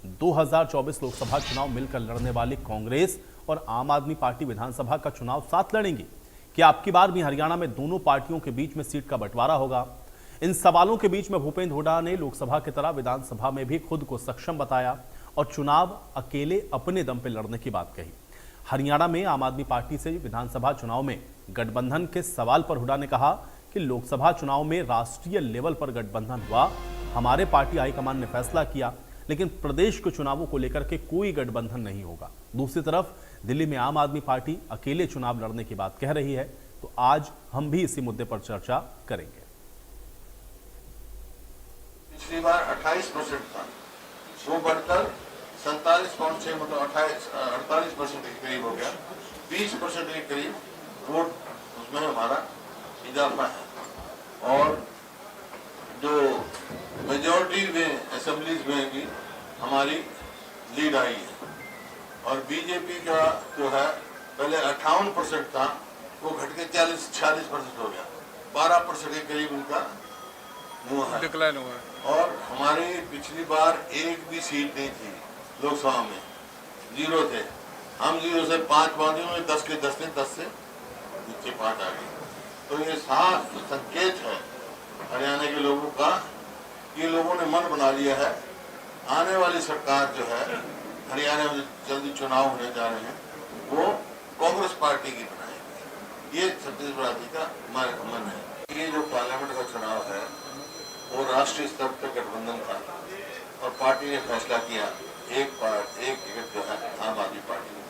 2024 लोकसभा चुनाव मिलकर लड़ने वाली कांग्रेस और आम आदमी पार्टी विधानसभा का चुनाव साथ लड़ेंगी? क्या आपकी बार भी हरियाणा में दोनों पार्टियों के बीच में सीट का बंटवारा होगा? इन सवालों के बीच में भूपेंद्र हुड्डा ने लोकसभा की तरह विधानसभा में भी खुद को सक्षम बताया और चुनाव अकेले अपने दम पर लड़ने की बात कही। हरियाणा में आम आदमी पार्टी से विधानसभा चुनाव में गठबंधन के सवाल पर हुड्डा ने कहा कि लोकसभा चुनाव में राष्ट्रीय लेवल पर गठबंधन हुआ, हमारे पार्टी हाईकमान ने फैसला किया, लेकिन प्रदेश के चुनावों को लेकर के कोई गठबंधन नहीं होगा। दूसरी तरफ दिल्ली में आम आदमी पार्टी अकेले चुनाव लड़ने की बात कह रही है, तो आज हम भी इसी मुद्दे पर चर्चा करेंगे। पिछली बार 28% था, वो बढ़कर 47.6 मतलब 48% के करीब हो गया। 20% के करीब वोट उसमें हमारा इजाफा है और जो मेजॉरिटी में असेंबलीज में भी हमारी लीड आई है। और बीजेपी का जो है पहले 58% था, वो घट के 46% हो गया। 12% के करीब उनका डिक्लाइन हुआ है। और हमारी पिछली बार एक भी सीट नहीं थी लोकसभा में, 0 थे। हम 0 से 5 पहुंचे हुए, 10 के 10 थे, 10 से नीचे 5 आ गए। तो ये साफ संकेत है हरियाणा के लोगों का, ये लोगों ने मन बना लिया है आने वाली सरकार जो है हरियाणा में जल्दी चुनाव होने जा रहे हैं, वो कांग्रेस पार्टी की बनाएगी। ये छत्तीसगढ़ का मन है। ये जो पार्लियामेंट का चुनाव है वो राष्ट्रीय स्तर पर गठबंधन था और पार्टी ने फैसला किया एक टिकट जो है आम आदमी पार्टी में।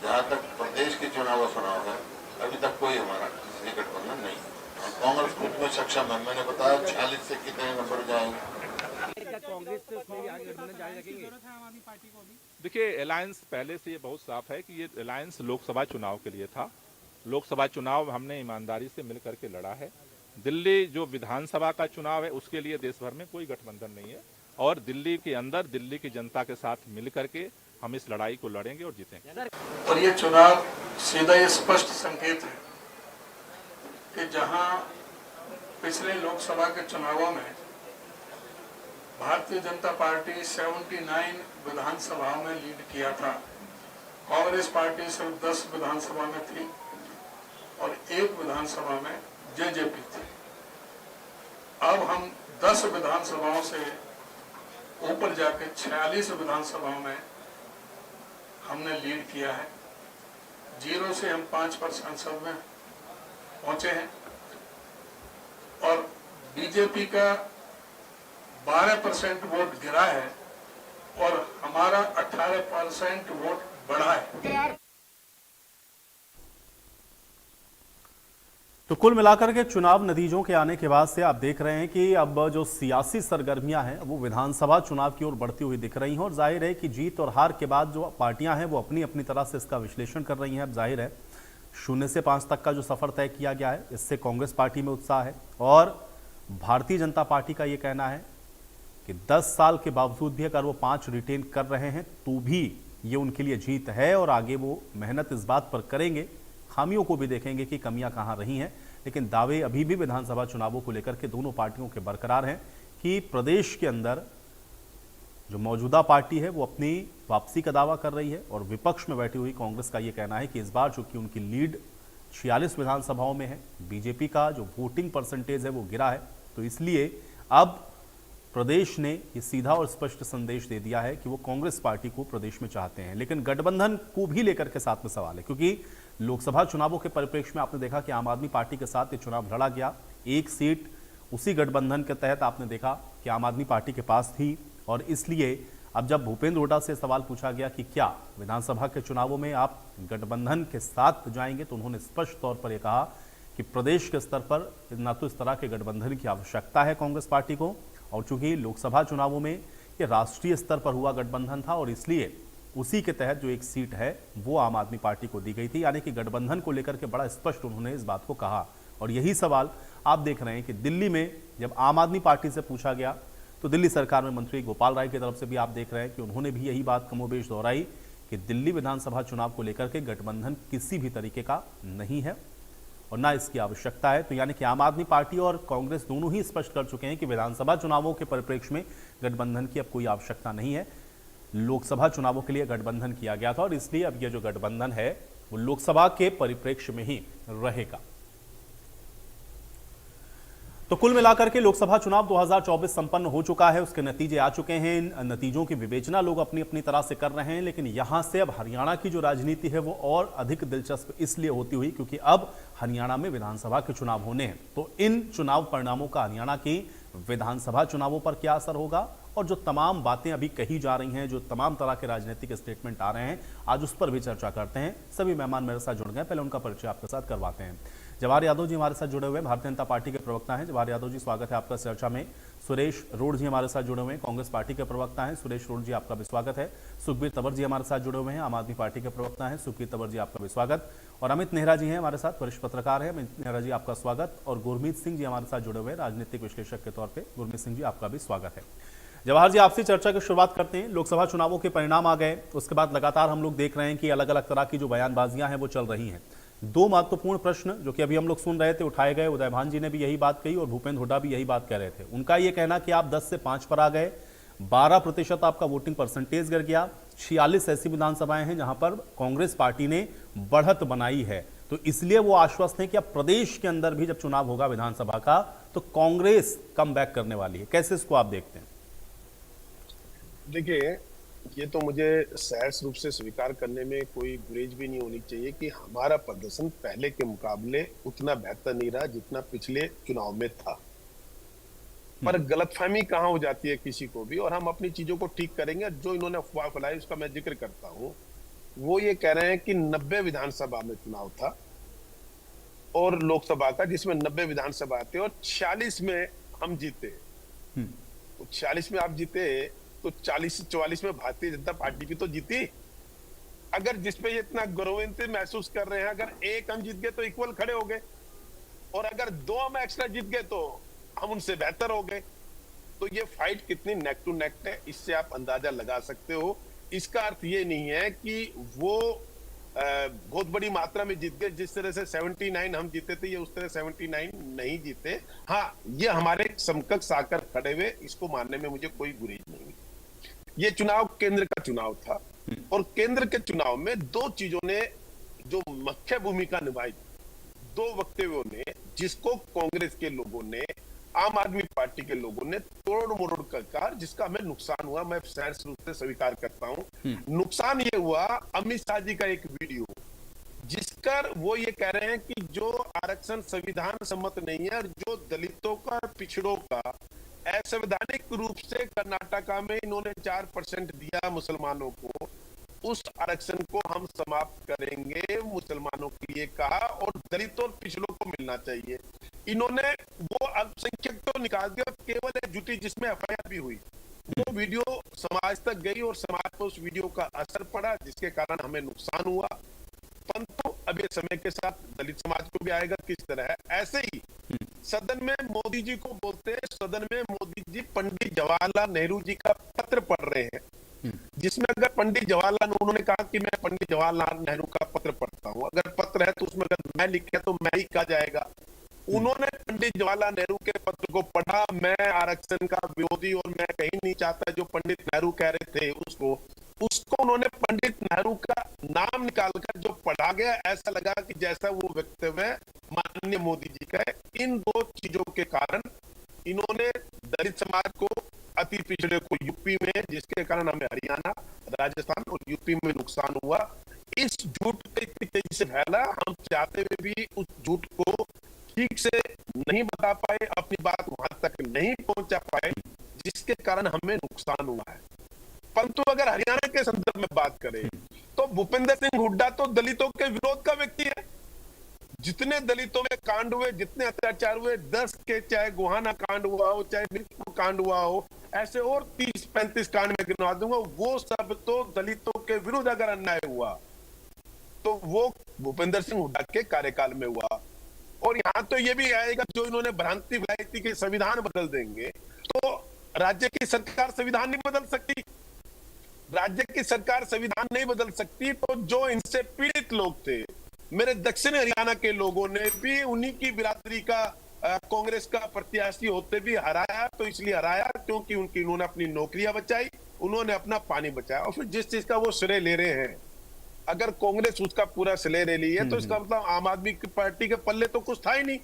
जहाँ तक प्रदेश के चुनाव का चुनाव है, अभी तक कोई हमारा किसी गठबंधन नहीं है। कांग्रेस खुद में सक्षम है। मैंने बताया 46 से कितने नंबर जाएंगे। देखिए, अलायंस पहले से ये बहुत साफ है कि ये अलायंस लोकसभा चुनाव के लिए था। लोकसभा चुनाव हमने ईमानदारी से मिल करके लड़ा है। दिल्ली जो विधानसभा का चुनाव है उसके लिए देश भर में कोई गठबंधन नहीं है और दिल्ली के अंदर दिल्ली की जनता के साथ मिल करके हम इस लड़ाई को लड़ेंगे और जीतेंगे। और ये चुनाव सीधा ये स्पष्ट संकेत है कि जहां पिछले लोकसभा के चुनावों में भारतीय जनता पार्टी 79 विधानसभाओं में लीड किया था, कांग्रेस पार्टी सिर्फ 10 विधानसभा में थी और 1 विधानसभा में जेजेपी थी। अब हम 10 विधानसभाओं से ऊपर जाके 46 विधानसभाओं में हमने लीड किया है। 0 से हम 5 पर संसद में पहुंचे हैं और बीजेपी का 12% वोट गिरा है और हमारा 18% वोट बढ़ा है। तो कुल मिलाकर के चुनाव नतीजों के आने के बाद से आप देख रहे हैं कि अब जो सियासी सरगर्मियां हैं वो विधानसभा चुनाव की ओर बढ़ती हुई दिख रही हैं और जाहिर है कि जीत और हार के बाद जो पार्टियां हैं वो अपनी अपनी तरह से इसका विश्लेषण कर रही हैं। अब जाहिर है 0 से 5 तक का जो सफर तय किया गया है, इससे कांग्रेस पार्टी में उत्साह है और भारतीय जनता पार्टी का ये कहना है कि 10 साल के बावजूद भी अगर वो 5 रिटेन कर रहे हैं तो भी ये उनके लिए जीत है और आगे वो मेहनत इस बात पर करेंगे, खामियों को भी देखेंगे कि कमियां कहां रही हैं। लेकिन दावे अभी भी विधानसभा चुनावों को लेकर के दोनों पार्टियों के बरकरार हैं कि प्रदेश के अंदर जो मौजूदा पार्टी है वो अपनी वापसी का दावा कर रही है और विपक्ष में बैठी हुई कांग्रेस का ये कहना है कि इस बार चूंकि उनकी लीड 46 विधानसभाओं में है, बीजेपी का जो वोटिंग परसेंटेज है वो गिरा है, तो इसलिए अब प्रदेश ने ये सीधा और स्पष्ट संदेश दे दिया है कि वो कांग्रेस पार्टी को प्रदेश में चाहते हैं। लेकिन गठबंधन को भी लेकर के साथ में सवाल है, क्योंकि लोकसभा चुनावों के परिप्रेक्ष्य में आपने देखा कि आम आदमी पार्टी के साथ ये चुनाव लड़ा गया। एक सीट उसी गठबंधन के तहत आपने देखा कि आम आदमी पार्टी के पास थी और इसलिए अब जब भूपेंद्र हुड्डा से सवाल पूछा गया कि क्या विधानसभा के चुनावों में आप गठबंधन के साथ जाएंगे, तो उन्होंने स्पष्ट तौर पर यह कहा कि प्रदेश के स्तर पर न तो इस तरह के गठबंधन की आवश्यकता है कांग्रेस पार्टी को, और चूंकि लोकसभा चुनावों में ये राष्ट्रीय स्तर पर हुआ गठबंधन था और इसलिए उसी के तहत जो एक सीट है वो आम आदमी पार्टी को दी गई थी। यानी कि गठबंधन को लेकर के बड़ा स्पष्ट उन्होंने इस बात को कहा और यही सवाल आप देख रहे हैं कि दिल्ली में जब आम आदमी पार्टी से पूछा गया तो दिल्ली सरकार में मंत्री गोपाल राय की तरफ से भी आप देख रहे हैं कि उन्होंने भी यही बात कमोबेश दोहराई कि दिल्ली विधानसभा चुनाव को लेकर के गठबंधन किसी भी तरीके का नहीं है और ना इसकी आवश्यकता है। तो यानी कि आम आदमी पार्टी और कांग्रेस दोनों ही स्पष्ट कर चुके हैं कि विधानसभा चुनावों के परिप्रेक्ष्य में गठबंधन की अब कोई आवश्यकता नहीं है। लोकसभा चुनावों के लिए गठबंधन किया गया था और इसलिए अब यह जो गठबंधन है वो लोकसभा के परिप्रेक्ष्य में ही रहेगा। तो कुल मिलाकर के लोकसभा चुनाव 2024 संपन्न हो चुका है, उसके नतीजे आ चुके हैं। इन नतीजों की विवेचना लोग अपनी अपनी तरह से कर रहे हैं, लेकिन यहां से अब हरियाणा की जो राजनीति है वो और अधिक दिलचस्प इसलिए होती हुई क्योंकि अब हरियाणा में विधानसभा के चुनाव होने हैं। तो इन चुनाव परिणामों का हरियाणा की विधानसभा चुनावों पर क्या असर होगा और जो तमाम बातें अभी कही जा रही हैं, जो तमाम तरह के राजनीतिक स्टेटमेंट आ रहे हैं, आज उस पर भी चर्चा करते हैं। सभी मेहमान मेरे साथ जुड़ गए, पहले उनका परिचय आपके साथ करवाते हैं। जवाहर यादव जी हमारे साथ जुड़े हुए हैं, भारतीय जनता पार्टी के प्रवक्ता हैं। जवाहर यादव जी, स्वागत है आपका चर्चा में। सुरेश रोड जी हमारे साथ जुड़े हुए हैं, कांग्रेस पार्टी के प्रवक्ता हैं। सुरेश रोड जी, आपका भी स्वागत है। सुखबीर तंवर जी हमारे साथ जुड़े हुए हैं, आम आदमी पार्टी के प्रवक्ता हैं। सुखबीर तंवर जी, आपका भी स्वागत। और अमित नेहरा जी हैं हमारे साथ, वरिष्ठ पत्रकार हैं। अमित नेहरा जी, आपका स्वागत। और गुरमीत सिंह जी हमारे साथ जुड़े हुए हैं, राजनीतिक विश्लेषक के तौर पर। गुरमीत सिंह जी, आपका भी स्वागत है। जवाहर जी, आपसे चर्चा की शुरुआत करते हैं। लोकसभा चुनावों के परिणाम आ गए, उसके बाद लगातार हम लोग देख रहे हैं कि अलग अलग तरह की जो बयानबाजियां हैं वो चल रही हैं। दो महत्वपूर्ण प्रश्न जो कि अभी हम लोग सुन रहे थे उठाए गए, उदयभान जी ने भी यही बात कही और भूपेंद्र हुड्डा भी यही बात कह रहे थे। उनका ये कहना कि आप 10 से 5 पर आ गए, 12% आपका वोटिंग परसेंटेज गिर गया। 46 ऐसी विधानसभाएं हैं जहां पर कांग्रेस पार्टी ने बढ़त बनाई है, तो इसलिए वो आश्वस्त हैं कि अब प्रदेश के अंदर भी जब चुनाव होगा विधानसभा का तो कांग्रेस कम बैक करने वाली है। कैसे इसको आप देखते हैं? देखिए, ये तो मुझे सहर्ष रूप से स्वीकार करने में कोई गुरेज भी नहीं होनी चाहिए कि हमारा प्रदर्शन पहले के मुकाबले उतना बेहतर नहीं रहा जितना पिछले चुनाव में था। पर गलतफहमी कहाँ हो जाती है किसी को भी, और हम अपनी चीजों को ठीक करेंगे। जो इन्होंने अफवाह फैलाई उसका मैं जिक्र करता हूँ। वो ये कह रहे हैं कि 90 विधानसभा में चुनाव था और लोकसभा का, जिसमें 90 विधानसभा थे और 46 में हम जीते। तो 46 में आप जीते तो 40-44 में भारतीय जनता पार्टी भी तो जीती। अगर जिसपे ये इतना गौरवान्वित महसूस कर रहे हैं, अगर एक हम जीत गए तो इक्वल खड़े हो गए, और अगर 2 हम एक्स्ट्रा जीत गए तो हम उनसे बेहतर हो गए। तो ये फाइट कितनी नेक टू नेक है, इससे आप अंदाजा लगा सकते हो। इसका अर्थ ये नहीं है कि वो बहुत बड़ी मात्रा में जीत गए। जिस तरह से 79 हम जीते थे, ये उस तरह 79 नहीं जीते। हाँ, ये हमारे समकक्ष आकर खड़े हुए, इसको मानने में मुझे कोई गुरेज नहीं। ये चुनाव केंद्र का चुनाव था और केंद्र के चुनाव में दो चीजों ने जो मुख्य भूमिका निभाई, दो वक्तव्यों ने, जिसको कांग्रेस के लोगों ने, आम आदमी पार्टी के लोगों ने तोड़ मरोड़ कर कहा, जिसका हमें नुकसान हुआ, मैं सहर्ष रूप से स्वीकार करता हूं। नुकसान ये हुआ, अमित शाह जी का एक वीडियो जिसका वो ये कह रहे हैं कि जो आरक्षण संविधान सम्मत नहीं है और जो दलितों का, पिछड़ों का असंवैधानिक रूप से कर्नाटका में इन्होंने 4% दिया मुसलमानों को, उस आरक्षण को हम समाप्त करेंगे, मुसलमानों के लिए कहा, और दलितों और पिछड़ों को मिलना चाहिए। इन्होंने वो अल्पसंख्यक तो निकाल दिया, केवल एक जुटी जिसमें एफआईआर भी हुई। वो वीडियो समाज तक गई और समाज पर उस वीडियो का असर पड़ा, जिसके कारण हमें नुकसान हुआ। परंतु अब ये समय के साथ दलित समाज को भी आएगा किस तरह है। ऐसे ही सदन में मोदी जी को बोलते हैं, सदन में मोदी जी पंडित जवाहरलाल नेहरू जी का पत्र पढ़ रहे हैं, जिसमें अगर पंडित जवाहरलाल, उन्होंने कहा कि मैं पंडित जवाहरलाल नेहरू का पत्र पढ़ता हूं, अगर पत्र है तो उसमें अगर मैं लिखा तो मैं ही कहा जाएगा। उन्होंने पंडित जवाहरलाल नेहरू के पत्र को पढ़ा, मैं आरक्षण का विरोधी और मैं कहीं नहीं चाहता, जो पंडित नेहरू कह रहे थे उसको उन्होंने पंडित नेहरू का नाम निकालकर जो पढ़ा गया, ऐसा लगा कि जैसा वो वक्तव्य माननीय मोदी जी का है। इन दो चीजों के कारण इन्होंने दलित समाज को, अति पिछड़े को यूपी में, जिसके कारण हमें हरियाणा, राजस्थान और यूपी में नुकसान हुआ। इस झूठ पे इतनी तेजी से फैला, हम चाहते हुए भी उस झूठ को ठीक से नहीं बता पाए, अपनी बात वहां तक नहीं पहुंचा पाए, जिसके कारण हमें नुकसान हुआ है। परंतु अगर हरियाणा के संदर्भ में बात करें तो भूपेंद्र सिंह हुड्डा तो दलितों के विरोध का व्यक्ति है। जितने दलितों में कांड हुए, जितने अत्याचार हुए, 10 के, चाहे गोहाना कांड हुआ हो, चाहे मिर्चपुर कांड हुआ हो, ऐसे और 30-35 कांड में गिनवा दूंगा, वो सब तो दलितों के विरुद्ध अगर अन्याय हुआ तो वो भूपेंद्र सिंह हुड्डा के कार्यकाल में हुआ। और यहाँ तो ये भी आएगा, जो इन्होंने भ्रांति फैलाई थी कि संविधान बदल देंगे, तो राज्य की सरकार संविधान नहीं बदल सकती। राज्य की सरकार संविधान नहीं बदल सकती, तो जो इनसे पीड़ित लोग थे, मेरे दक्षिण हरियाणा के लोगों ने भी उन्हीं की बिरादरी का कांग्रेस का प्रत्याशी होते भी हराया। तो इसलिए हराया क्योंकि उनकी, उन्होंने अपनी नौकरियां बचाई, उन्होंने अपना पानी बचाया। और फिर जिस चीज का वो श्रेय ले रहे हैं, अगर कांग्रेस उसका पूरा श्रेय ले ली है तो इसका मतलब आम आदमी की पार्टी के पल्ले तो कुछ था ही नहीं।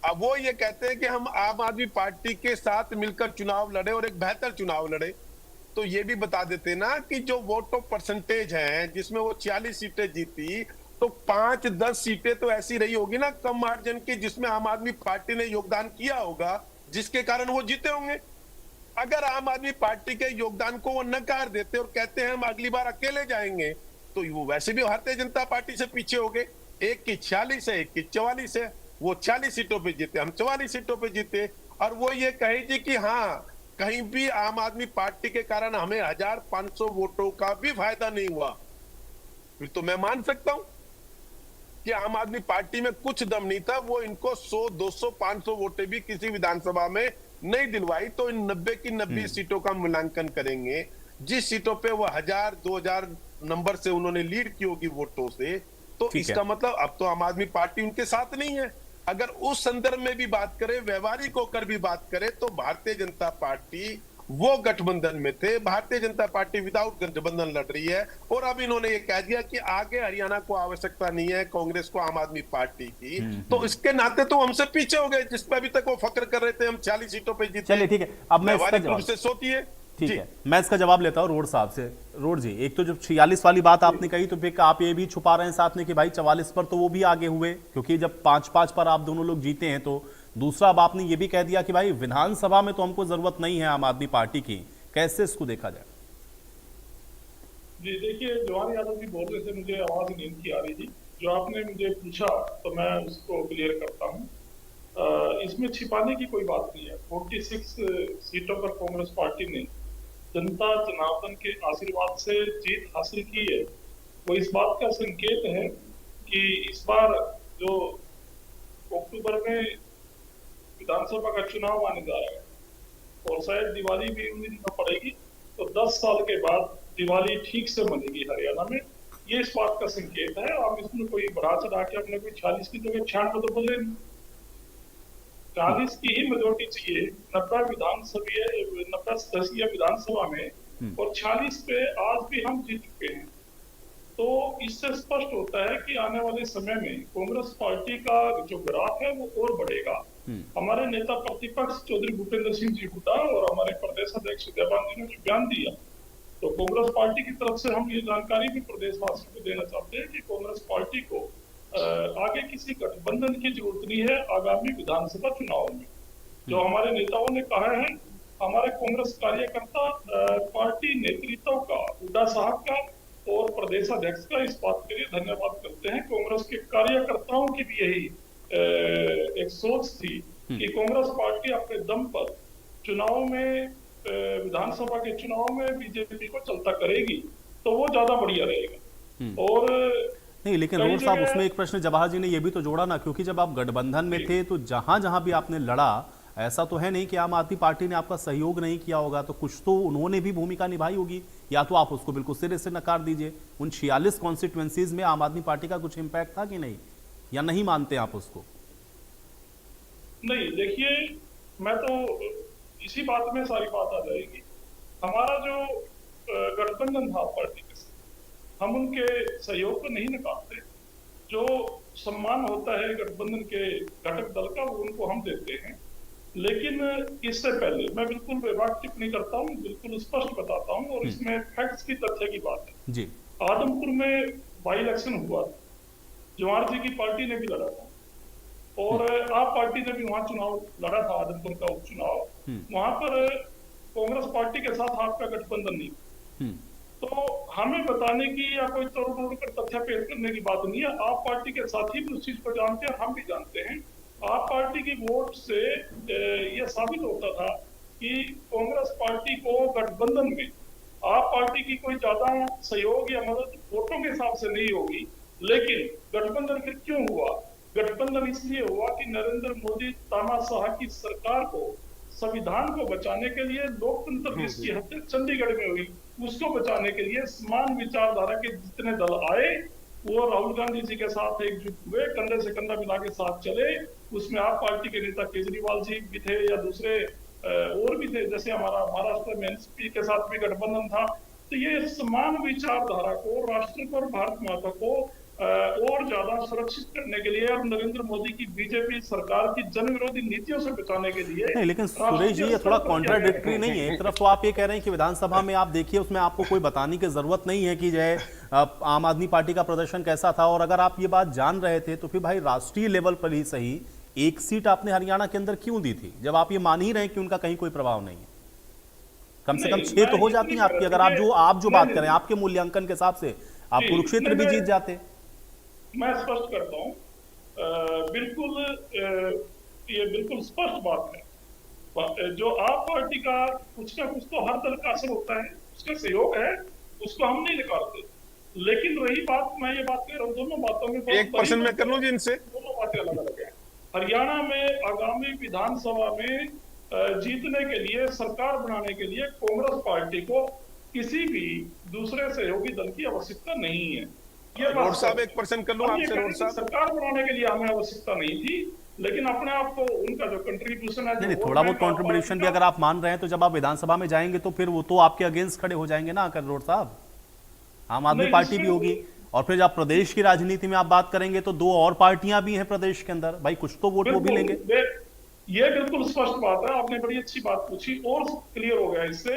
अब वो ये कहते हैं कि हम आम आदमी पार्टी के साथ मिलकर चुनाव लड़े और एक बेहतर चुनाव लड़े, तो ये भी बता देते ना कि जो वोटों परसेंटेज है जिसमें वो 46 सीटें जीती, तो 5-10 सीटें तो ऐसी रही होगी ना कम मार्जिन की, जिसमें आम आदमी पार्टी ने योगदान किया होगा, जिसके कारण वो जीते होंगे। अगर आम आदमी पार्टी के योगदान को वो नकार देते और कहते हैं हम अगली बार अकेले जाएंगे, तो वो वैसे भी भारतीय जनता पार्टी से पीछे हो गए। एक की 46 है, एक की 44 है, वो 40 सीटों पे जीते, हम 44 सीटों पे जीते। और वो ये कहेगी कि हाँ, कहीं भी आम आदमी पार्टी के कारण हमें 1500 वोटों का भी फायदा नहीं हुआ, फिर तो मैं मान सकता हूं कि आम आदमी पार्टी में कुछ दम नहीं था। वो इनको 100, 200, 500 वोटें भी किसी विधानसभा में नहीं दिलवाई, तो इन 90 की 90 सीटों का मूल्यांकन करेंगे। जिस सीटों पे वो 1000, 2000 नंबर से उन्होंने लीड की होगी वोटों से, तो इसका मतलब अब तो आम आदमी पार्टी उनके साथ नहीं है। अगर उस संदर्भ में भी बात करें, व्यवहारिक होकर भी बात करें, तो भारतीय जनता पार्टी वो गठबंधन में थे, भारतीय जनता पार्टी विदाउट गठबंधन लड़ रही है। और अब इन्होंने ये कह दिया कि आगे हरियाणा को आवश्यकता नहीं है कांग्रेस को, आम आदमी पार्टी की, तो इसके नाते तो हमसे पीछे हो गए, जिस पे अभी तक वो फक्र कर रहे थे हम 40 सीटों पे जीते। चलिए ठीक है, अब मैं इसका व्यवहारिक रूप जवाब से सोचिए। ठीक जी। है, मैं इसका जवाब लेता हूँ रोड साहब से। रोड जी, एक तो जब 46 वाली बात आपने कही, तो फिर आप ये भी छुपा रहे हैं साथ में कि भाई 44 पर तो वो भी आगे हुए, क्योंकि जब 5-5 पर आप दोनों लोग जीते हैं। तो दूसरा, अब आपने ये भी कह दिया कि भाई विधानसभा में तो हमको जरूरत नहीं है आम आदमी पार्टी की। कैसे इसको देखा जाए? जी देखिए, जवाहर यादव जी बोल रहे थे, मुझे आवाज नींद की आ रही थी। जो आपने मुझे पूछा तो मैं उसको क्लियर करता हूँ। इसमें छिपाने की कोई बात नहीं है। 46 सीटों पर कांग्रेस पार्टी ने जनता जनार्दन के आशीर्वाद से जीत हासिल की है। वो इस बात का संकेत है कि इस बार जो अक्टूबर में विधानसभा का चुनाव आने जा रहा है, और शायद दिवाली भी उन दिनों पड़ेगी, तो 10 साल के बाद दिवाली ठीक से मनेगी हरियाणा में। ये इस बात का संकेत है। आप इसमें कोई बढ़ा चढ़ा के अपने कोई 40 की जगह 96 तो बोले, 40 की ही मेजोरिटी चाहिए 90 सदस्यीय विधानसभा में, और 46 पे आज भी हम जीत चुके हैं। तो इससे स्पष्ट होता है कि आने वाले समय में कांग्रेस पार्टी का जो ग्राफ है वो और बढ़ेगा। हमारे नेता प्रतिपक्ष चौधरी भूपेंद्र सिंह जी हुड्डा और हमारे प्रदेश अध्यक्ष देवान जी ने जो बयान दिया, तो कांग्रेस पार्टी की तरफ से हम ये जानकारी भी प्रदेशवासियों को देना चाहते हैं कि कांग्रेस पार्टी को आगे किसी गठबंधन की जरूरत नहीं है आगामी विधानसभा चुनाव में। जो हमारे नेताओं ने कहा है, हमारे कांग्रेस कार्यकर्ता पार्टी नेतृत्व का, हुड्डा साहब का और प्रदेश अध्यक्ष का इस बात के लिए धन्यवाद करते हैं। कांग्रेस के कार्यकर्ताओं की भी यही एक सोच थी कि कांग्रेस पार्टी अपने दम पर चुनाव में, विधानसभा के चुनाव में बीजेपी को चलता करेगी, तो वो ज्यादा बढ़िया रहेगा। और नहीं, लेकिन रोड साहब, उसमें एक प्रश्न जवाहर जी ने ये भी तो जोड़ा ना, क्योंकि जब आप गठबंधन में थे तो जहां जहां भी आपने लड़ा, ऐसा तो है नहीं कि आम आदमी पार्टी ने आपका सहयोग नहीं किया होगा। तो कुछ तो उन्होंने भी भूमिका निभाई होगी, या तो आप उसको बिल्कुल सिरे से नकार दीजिए। उन 46 कॉन्स्टिट्यूएंसीज में आम आदमी पार्टी का कुछ इम्पैक्ट था कि नहीं, या नहीं मानते आप उसको? नहीं, देखिए, मैं तो इसी बात में सारी बात आ जाएगी। हमारा जो गठबंधन था पार्टी के साथ, हम उनके सहयोग को नहीं नकारते। जो सम्मान होता है गठबंधन के घटक दल का, वो उनको हम देते हैं। लेकिन इससे पहले मैं बिल्कुल बेबाक टिप्पणी करता हूँ, बिल्कुल स्पष्ट बताता हूँ, और इसमें फैक्ट्स की, तथ्य की बात है जी। आदमपुर में बाई इलेक्शन हुआ, जवाहर जी की पार्टी ने भी लड़ा था, और आप पार्टी ने भी वहां चुनाव लड़ा था, आदमपुर का उपचुनाव। वहां पर कांग्रेस पार्टी के साथ आपका गठबंधन नहीं। तो हमें बताने की या कोई तोड़ तोड़ कर तथ्य पेश करने की बात नहीं है। आप पार्टी के साथी भी उस चीज को जानते हैं, हम भी जानते हैं। आप पार्टी की वोट से यह साबित होता था कि कांग्रेस पार्टी को गठबंधन में आप पार्टी की कोई ज्यादा सहयोग या मदद वोटों के हिसाब से नहीं होगी। लेकिन गठबंधन फिर क्यों हुआ? गठबंधन इसलिए हुआ कि नरेंद्र मोदी तानाशाह की सरकार को, संविधान को बचाने के लिए, लोकतंत्र जिसकी हत्या चंडीगढ़ में हुई उसको बचाने के लिए समान विचारधारा के जितने दल आए, वो राहुल गांधी जी के साथ एकजुट हुए, कंधे से कंधा मिला के साथ चले। उसमें आप पार्टी के नेता केजरीवाल जी भी थे, या दूसरे और भी थे, जैसे हमारा महाराष्ट्र में एनसीपी के साथ भी गठबंधन था। तो ये समान विचारधारा को, राष्ट्र को और भारत माता को और ज्यादा सुरक्षित करने के लिए और नरेंद्र मोदी की बीजेपी सरकार की जन विरोधी नीतियों से बचाने के लिए नहीं, लेकिन सुरेश जी ये थोड़ा कॉन्ट्राडिक्टरी नहीं है? एक तरफ तो आप ये कह रहे हैं कि विधानसभा में आप देखिए उसमें आपको कोई बताने की जरूरत नहीं है कि जो है आम आदमी पार्टी का प्रदर्शन कैसा था, और अगर आप ये बात जान रहे थे तो फिर भाई राष्ट्रीय लेवल पर ही सही एक सीट आपने हरियाणा के अंदर क्यों दी थी, जब आप ये मान ही रहे हैं कि उनका कहीं कोई प्रभाव नहीं है? कम से कम 6 तो हो जाती है आपकी, अगर आप जो बात करें आपके मूल्यांकन के हिसाब से आप कुरुक्षेत्र भी जीत जाते। मैं स्पष्ट करता हूँ, बिल्कुल ये बिल्कुल स्पष्ट बात है। जो आप पार्टी का कुछ ना कुछ तो हर दल का असर होता है, उसका सहयोग है, उसको हम नहीं निकालते। लेकिन रही बात, मैं ये बात कह रहा हूँ, दोनों बातों में एक पर्सन में कर लूं जी इनसे। दोनों बातें अलग अलग है। हरियाणा में आगामी विधानसभा में जीतने के लिए, सरकार बनाने के लिए कांग्रेस पार्टी को किसी भी दूसरे सहयोगी दल की आवश्यकता नहीं है। रोड साहब एक पर्सन कर लूं आपसे। रोड साहब, सरकार बनाने के लिए हमें आवश्यकता नहीं थी, लेकिन अपने आप को उनका जो कंट्रीब्यूशन है, नहीं, थोड़ा बहुत कंट्रीब्यूशन भी अगर आप मान रहे हैं तो जब आप विधानसभा में जाएंगे तो फिर वो तो आपके अगेंस्ट खड़े हो जाएंगे ना आकर रोड साहब। आम आदमी पार्टी भी होगी, और फिर जब प्रदेश की राजनीति में आप बात करेंगे तो 2 और पार्टियां भी हैं प्रदेश के अंदर, भाई कुछ तो वोट वो भी लेंगे। ये बिल्कुल स्पष्ट बात है, आपने बड़ी अच्छी बात पूछी और क्लियर हो गया इससे।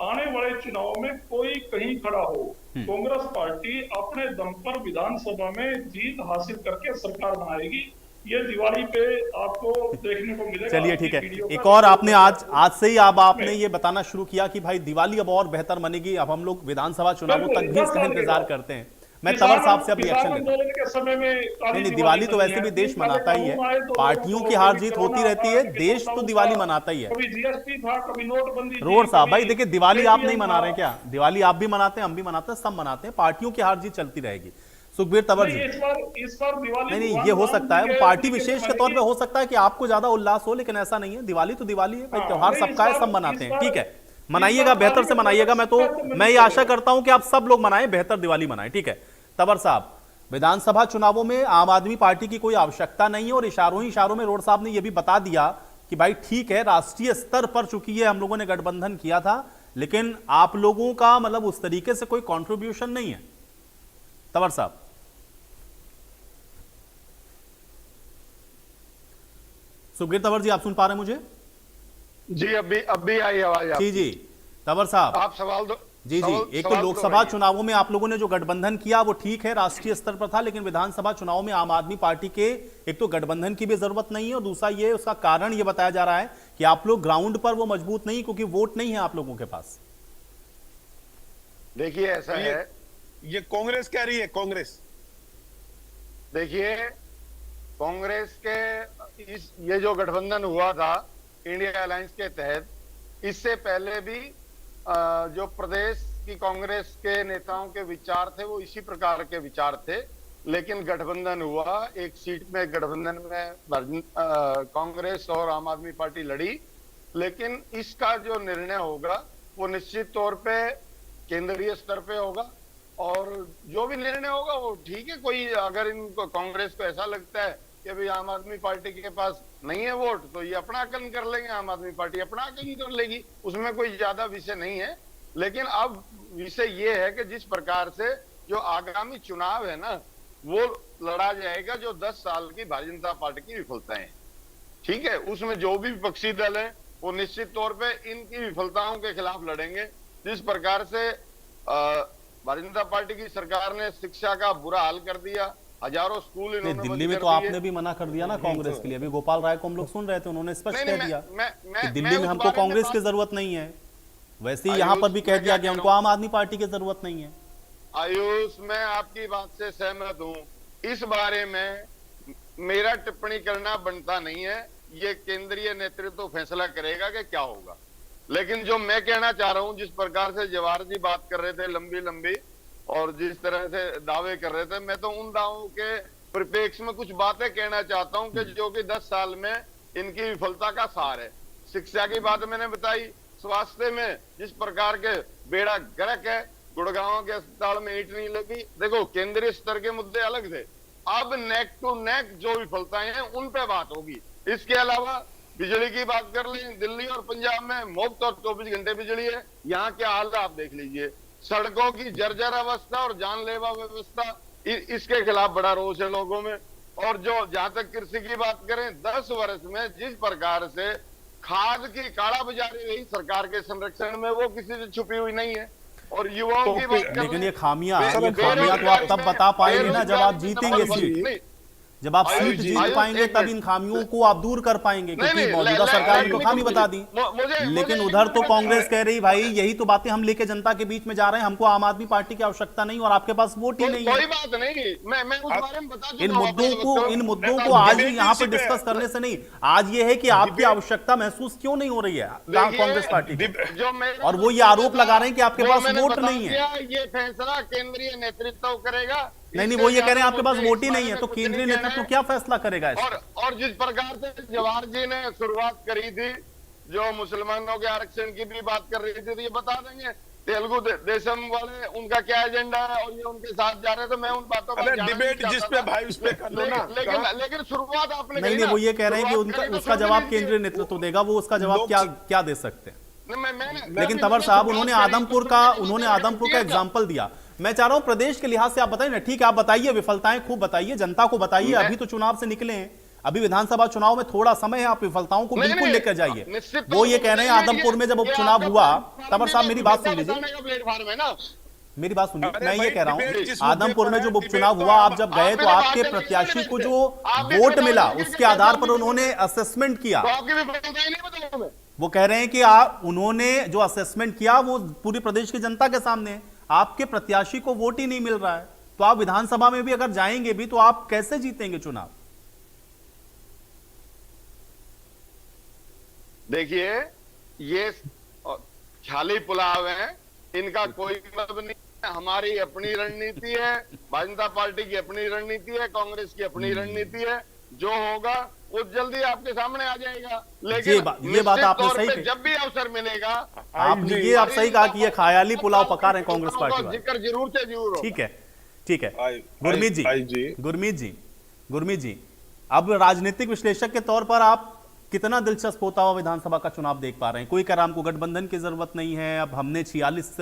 आने वाले चुनाव में कोई कहीं खड़ा हो, कांग्रेस पार्टी अपने दम पर विधानसभा में जीत हासिल करके सरकार बनाएगी। ये दिवाली पे आपको देखने को मिलेगा। चलिए ठीक है, एक और आपने आज से ही आपने ये बताना शुरू किया कि भाई दिवाली अब और बेहतर बनेगी, अब हम लोग विधानसभा चुनावों तक भी इसका इंतजार करते हैं। मैं तंवर साहब से अब रिएक्शन लेता हूं। नहीं, दिवाली तो वैसे भी देश मनाता ही है, पार्टियों की हार जीत होती रहती है, देश तो दिवाली मनाता ही है। कभी जीएसटी था, कभी नोटबंदी। रोड साहब भाई देखिए, दिवाली आप नहीं मना रहे क्या? दिवाली आप भी मनाते हैं, हम भी मनाते हैं, सब मनाते हैं, पार्टियों की हार जीत चलती रहेगी। सुखबीर तंवर जी, इस बार दिवाली नहीं, ये हो सकता है पार्टी विशेष के तौर पे हो सकता है कि आपको ज्यादा उल्लास हो, लेकिन ऐसा नहीं है। दिवाली तो दिवाली है भाई, त्योहार सबका है, सब मनाते हैं, ठीक है, मनाइएगा, बेहतर से मनाइएगा। मैं ये आशा करता हूं कि आप सब लोग मनाएं, बेहतर दिवाली मनाएं, ठीक है। तंवर साहब, विधानसभा चुनावों में आम आदमी पार्टी की कोई आवश्यकता नहीं है, और इशारों में रोड साहब ने यह भी बता दिया कि भाई ठीक है, राष्ट्रीय स्तर पर चूंकि है हम लोगों ने गठबंधन किया था, लेकिन आप लोगों का मतलब उस तरीके से कोई कंट्रीब्यूशन नहीं है। तंवर साहब, सुखबीर तंवर जी, आप सुन पा रहे हैं मुझे? जी, अभी आई आवाज आपकी। जी, तंवर साहब, आप सवाल दो। जी, एक तो लोकसभा चुनावों में आप लोगों ने जो गठबंधन किया वो ठीक है, राष्ट्रीय स्तर पर था, लेकिन विधानसभा चुनाव में आम आदमी पार्टी के एक तो गठबंधन की भी जरूरत नहीं है, और दूसरा ये उसका कारण ये बताया जा रहा है कि आप लोग ग्राउंड पर वो मजबूत नहीं, क्योंकि वोट नहीं है आप लोगों के पास। देखिए, ऐसा है, ये कांग्रेस कह रही है। कांग्रेस, देखिए, कांग्रेस के ये जो गठबंधन हुआ था इंडिया अलायंस के तहत, इससे पहले भी जो प्रदेश की कांग्रेस के नेताओं के विचार थे वो इसी प्रकार के विचार थे, लेकिन गठबंधन हुआ, एक सीट में गठबंधन में कांग्रेस और आम आदमी पार्टी लड़ी, लेकिन इसका जो निर्णय होगा वो निश्चित तौर पे केंद्रीय स्तर पे होगा, और जो भी निर्णय होगा वो ठीक है। कोई अगर इनको कांग्रेस को ऐसा लगता है कि भाई आम आदमी पार्टी के पास नहीं है वोट, तो ये अपना आकलन कर लेंगे, आम आदमी पार्टी अपना आकलन कर लेगी, उसमें कोई ज्यादा विषय नहीं है। लेकिन अब विषय ये है कि जिस प्रकार से जो आगामी चुनाव है ना वो लड़ा जाएगा, जो 10 साल की भारतीय जनता पार्टी की विफलताएं, ठीक है, उसमें जो भी विपक्षी दल है वो निश्चित तौर पे इनकी विफलताओं के खिलाफ लड़ेंगे। जिस प्रकार से भारतीय जनता पार्टी की सरकार ने शिक्षा का बुरा हाल कर दिया, हजारों स्कूल इन्होंने दिल्ली में तो आपने भी मना कर दिया ना कांग्रेस के लिए, अभी गोपाल राय को हम लोग सुन रहे थे, उन्होंने स्पष्ट कह दिया कि दिल्ली में हमको कांग्रेस की जरूरत नहीं है। वैसे ही यहाँ पर भी कह दिया कि हमको आम आदमी पार्टी की जरूरत नहीं है। आयुष, मैं आपकी बात से सहमत हूँ, इस बारे में मेरा टिप्पणी करना बनता नहीं है, ये केंद्रीय नेतृत्व फैसला करेगा कि क्या होगा। लेकिन जो मैं कहना चाह रहा हूँ, जिस प्रकार से जवाहर जी बात कर रहे थे लंबी और जिस तरह से दावे कर रहे थे, मैं तो उन दावों के परिप्रेक्ष्य में कुछ बातें कहना चाहता हूं कि जो कि 10 साल में इनकी विफलता का सार है। शिक्षा की बात मैंने बताई, स्वास्थ्य में जिस प्रकार के बेड़ा गर्क है, गुड़गांव के अस्पताल में ईंट नहीं लगी। देखो, केंद्रीय स्तर के मुद्दे अलग थे, अब नेक टू नेक जो विफलताएं हैं उन पे बात होगी। इसके अलावा बिजली की बात कर लें, दिल्ली और पंजाब में मुफ्त और 24 घंटे बिजली है। यहाँ के हाल आप देख लीजिए, सड़कों की जर्जर अवस्था और जानलेवा व्यवस्था, इसके खिलाफ बड़ा रोष है लोगों में। और जो जहां तक कृषि की बात करें, 10 वर्ष में जिस प्रकार से खाद की काला बाजारी रही सरकार के संरक्षण में, वो किसी से छुपी हुई नहीं है। और युवाओं की बात लेकिन ये खामियां तो आप तब बता पाएंगे ना जब आप जीतेंगे सीट। जब आप सीट जीत पाएंगे तब इन खामियों को आप दूर कर पाएंगे, क्योंकि मौजूदा सरकार ने तो खामी बता दी। लेकिन उधर तो कांग्रेस कह रही भाई यही तो बातें हम लेके जनता के बीच में जा रहे हैं, हमको आम आदमी पार्टी की आवश्यकता नहीं और आपके पास वोट ही नहीं है। कोई बात नहीं, मैं उस बारे में बता इन मुद्दों को आज ही यहाँ पे डिस्कस करने से नहीं, आज ये है कि आपकी आवश्यकता महसूस क्यों नहीं हो रही है कांग्रेस पार्टी की, और वो ये आरोप लगा रहे हैं कि आपके पास वोट नहीं है। ये फैसला केंद्रीय नेतृत्व करेगा। नहीं, वो ये कह रहे हैं आपके पास वोट ही नहीं है, तो केंद्रीय नेतृत्व क्या फैसला करेगा इस और जिस प्रकार से जवाहर जी ने शुरुआत करी थी, जो मुसलमानों के आरक्षण की भी बात कर रही थी, तो ये बता देंगे तेलुगु देशम वाले उनका क्या एजेंडा है और ये उनके साथ जा रहे हैं। तो मैं उन बातों पर डिबेट जिस पे भाई उस पे कर लो ना। लेकिन शुरुआत आपने नहीं, वो ये कह रहे हैं कि उसका जवाब केंद्रीय नेतृत्व देगा, वो उसका जवाब क्या दे सकते हैं। लेकिन तंवर साहब, उन्होंने आदमपुर का एग्जाम्पल दिया। मैं चाह रहा हूं प्रदेश के लिहाज से आप बताइए ना। ठीक है, आप बताइए, विफलताएं खूब बताइए, जनता को बताइए। अभी तो चुनाव से निकले हैं, अभी विधानसभा चुनाव में थोड़ा समय है, आप विफलताओं को बिल्कुल लेकर जाइए। वो ये कह रहे हैं आदमपुर में जब उपचुनाव हुआ, तंवर साहब मेरी बात सुन लीजिए, मेरी बात सुनिए। मैं ये कह रहा हूं आदमपुर में जब उपचुनाव हुआ, आप जब गए तो आपके प्रत्याशी को जो वोट मिला उसके आधार पर उन्होंने असेसमेंट किया। वो कह रहे हैं कि उन्होंने जो असेसमेंट किया वो पूरी प्रदेश की जनता के सामने है। आपके प्रत्याशी को वोट ही नहीं मिल रहा है, तो आप विधानसभा में भी अगर जाएंगे भी तो आप कैसे जीतेंगे चुनाव? देखिए, ये खाली पुलाव है, इनका कोई मतलब नहीं है। हमारी अपनी रणनीति है, भारतीय जनता पार्टी की अपनी रणनीति है, कांग्रेस की अपनी रणनीति है। जो होगा वो जल्दी आपके सामने आ जाएगा। लेकिन ये बात आपने सही कही, जब भी अवसर मिलेगा आपने ये आप सही कहा कि ये ख्याली पुलाव पका रहे हैं कांग्रेस पार्टी वाले। जिक्र जरूर से जरूर। ठीक है गुरमीत जी, अब राजनीतिक विश्लेषक के तौर पर आप कितना दिलचस्प होता हुआ विधानसभा का चुनाव देख पा रहे हैं? कोई कह रहा हमको गठबंधन की जरूरत नहीं है, अब हमने 46